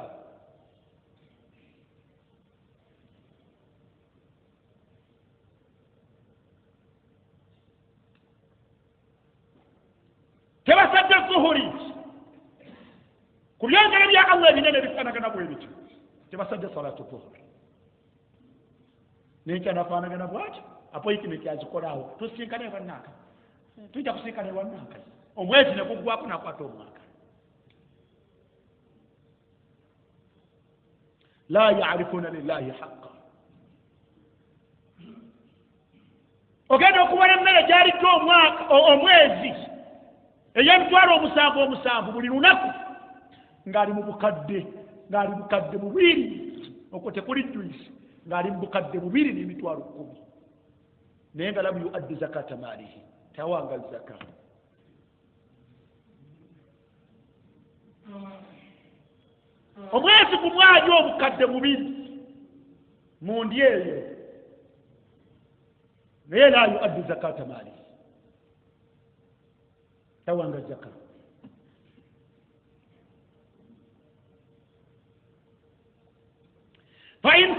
tebasadde zuhuri ku byengera bya allah ebinene bifaanagana bwe bityo tebasadde salatu zuhuri nenkanafaanagana bwatyo appointment azikolawo tusinkane bannanka tujja kusinkana bannanka omwezi ne guggwako nakwata omwaka la yarifuna lillahi haqa ogenda okubona emmere gyaliko omwezi ey'emitwalo 7 buli lunaku ng'ali mu bukadde bubiri okwo tekuli juisi ng'ali mu bukadde 2 n'emitwalo 10 naye nga lam yuaddi zakata maalihi tawanga zaka omwezi gumwajo obukadde 2 mu ndi eyo naye la yuaddi zakata maalihi tawanga zaka فإن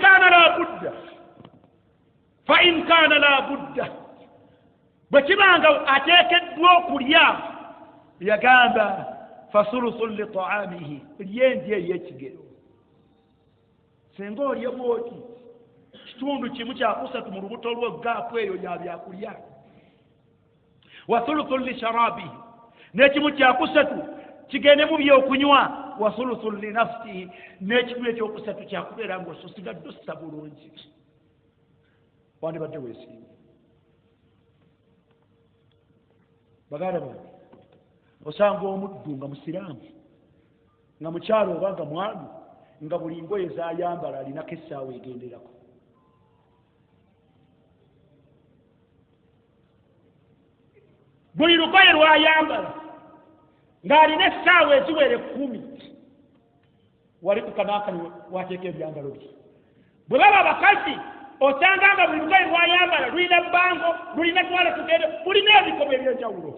كان لا بد بكبanga ateekeddwa okulya yagamba fasulusu litaamihi lyendi ey'ekigero singa olya bwoti kitundu kimu kyakusatu mu lubuto lw'ogaapu eyo yabyakulya wa thuluthu lisharabihi n'ekimu kyakusatu kigende mu byokunywa wa thuluthu linafsihi n'ekimu ekyokusatu kyakubeera ng'osigadde ossa bulungi wandibadde weesimba baganda bange osanga omuddu nga musiraamu nga mukyalo oba nga mwami nga buli ngoye zayambala alinako essaawa egenderako buli lugoye lwayambala ng'alina essaawa eziwere 10 wali ku kanaakani wateeka ebyambalo bye bwe baba abakazi osanga nga buli lugoye lwayambala lulina bbango lulina twala tugende bulina ebikomo ebyenjawulo.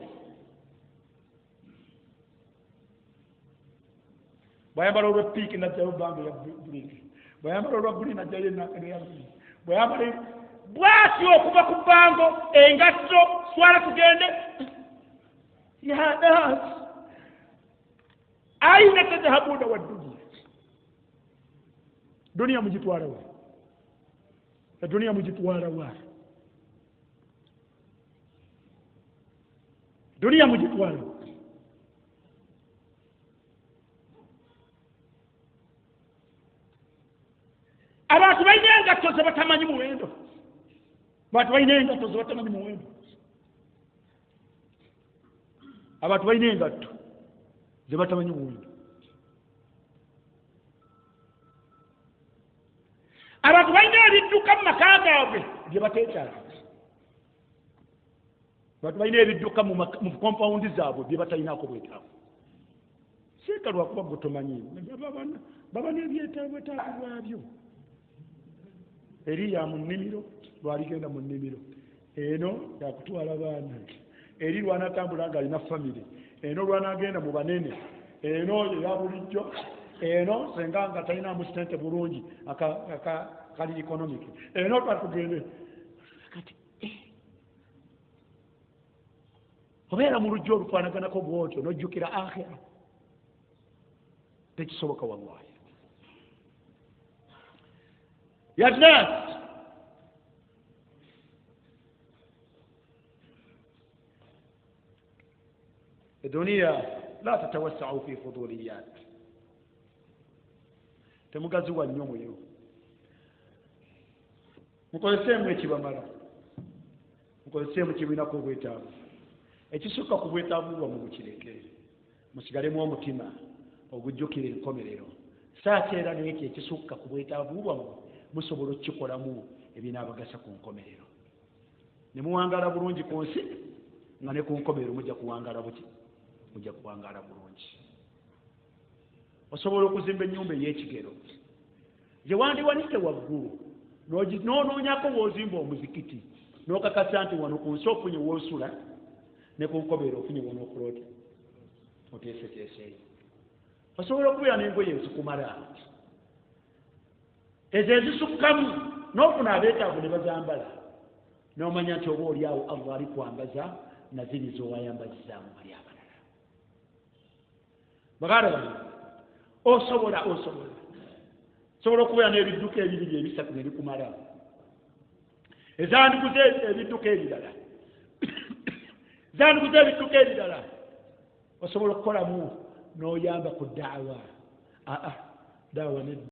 bwayambala olwepiiki najjayo bbango ya buliki, bwayambala olwa buli najjayo enakeneya buli, bwayambala bwatyo okuva ku bbango engatto twala tugende yadas aina tadhahabuna wa dunia mujitwala wa dunia mujitwala wa dunia mujitwala abantu balina engatto ze batamanyi muwendo, abantu balina engatto ze batamanyi muwendo, abantu balina engatto ze batamanyi muwendo, abantu balina ebidduka mu maka gaabwe bye bateetaaga, abantu balina ebidduka mu kompawundi zaabwe bye batalinaako bwetaavu. Seeka lwakuba gwe tomanyi baba n'ebyetaago byabyo. Eriya mu nnimiro lwaligenda mu nnimiro eno yakutwala baana, eri lwanatambula nga alina famire, eno lwanagenda mu banene, eno eya bulijjo, eno senga nga talina musente bulungi kali economic, eno twatugende kati obeera mu lujjo olufanaganako bwotyo nojjukira akhira tekisoboka wallahi. يا ناس الدنيا لا تتوسعوا في فضوليات تمغزوا النوم يو mukolesemu ekibamala, mukolesemu kibinako obwetaavu, ekisukka ku bwetaavu bwa mu bukireke, musigalemu omutima ogujjukira enkomerero, saateera n'ekyo ekisukka ku bwetaavu bwammwe musobola okukikolamu ebinaabagasa ku nkomerero, ne muwangaala bulungi ku nsi nga ne ku nkomerero mujja kuwangaala buti, mujja kuwangaala bulungi. Osobola okuzimba ennyumba ey'ekigero gye wandiwanise waggulu noonoonyako w'ozimba omuzikiti n'okakasa nti wano ku nsi ofunye w'osula ne ku nkomerero ofunye wonookulota oteeseteeseeyo. Osobola okubeera n'engoye ezikumala ezo ezisukkamu n'ofuna abeetaavu ne bazambala n'omanya nti oba oli awo Allah ali kwambaza na ziri z'owayambazizaamu bali abalala. Baganda bano osobola okubeera n'ebidduka ebibiri ebisatu ne bikumala, ezandiguze ebidduka ebirala zandukuza ebidduka ebirala osobola okukolamu n'oyamba ku daawa. Daawa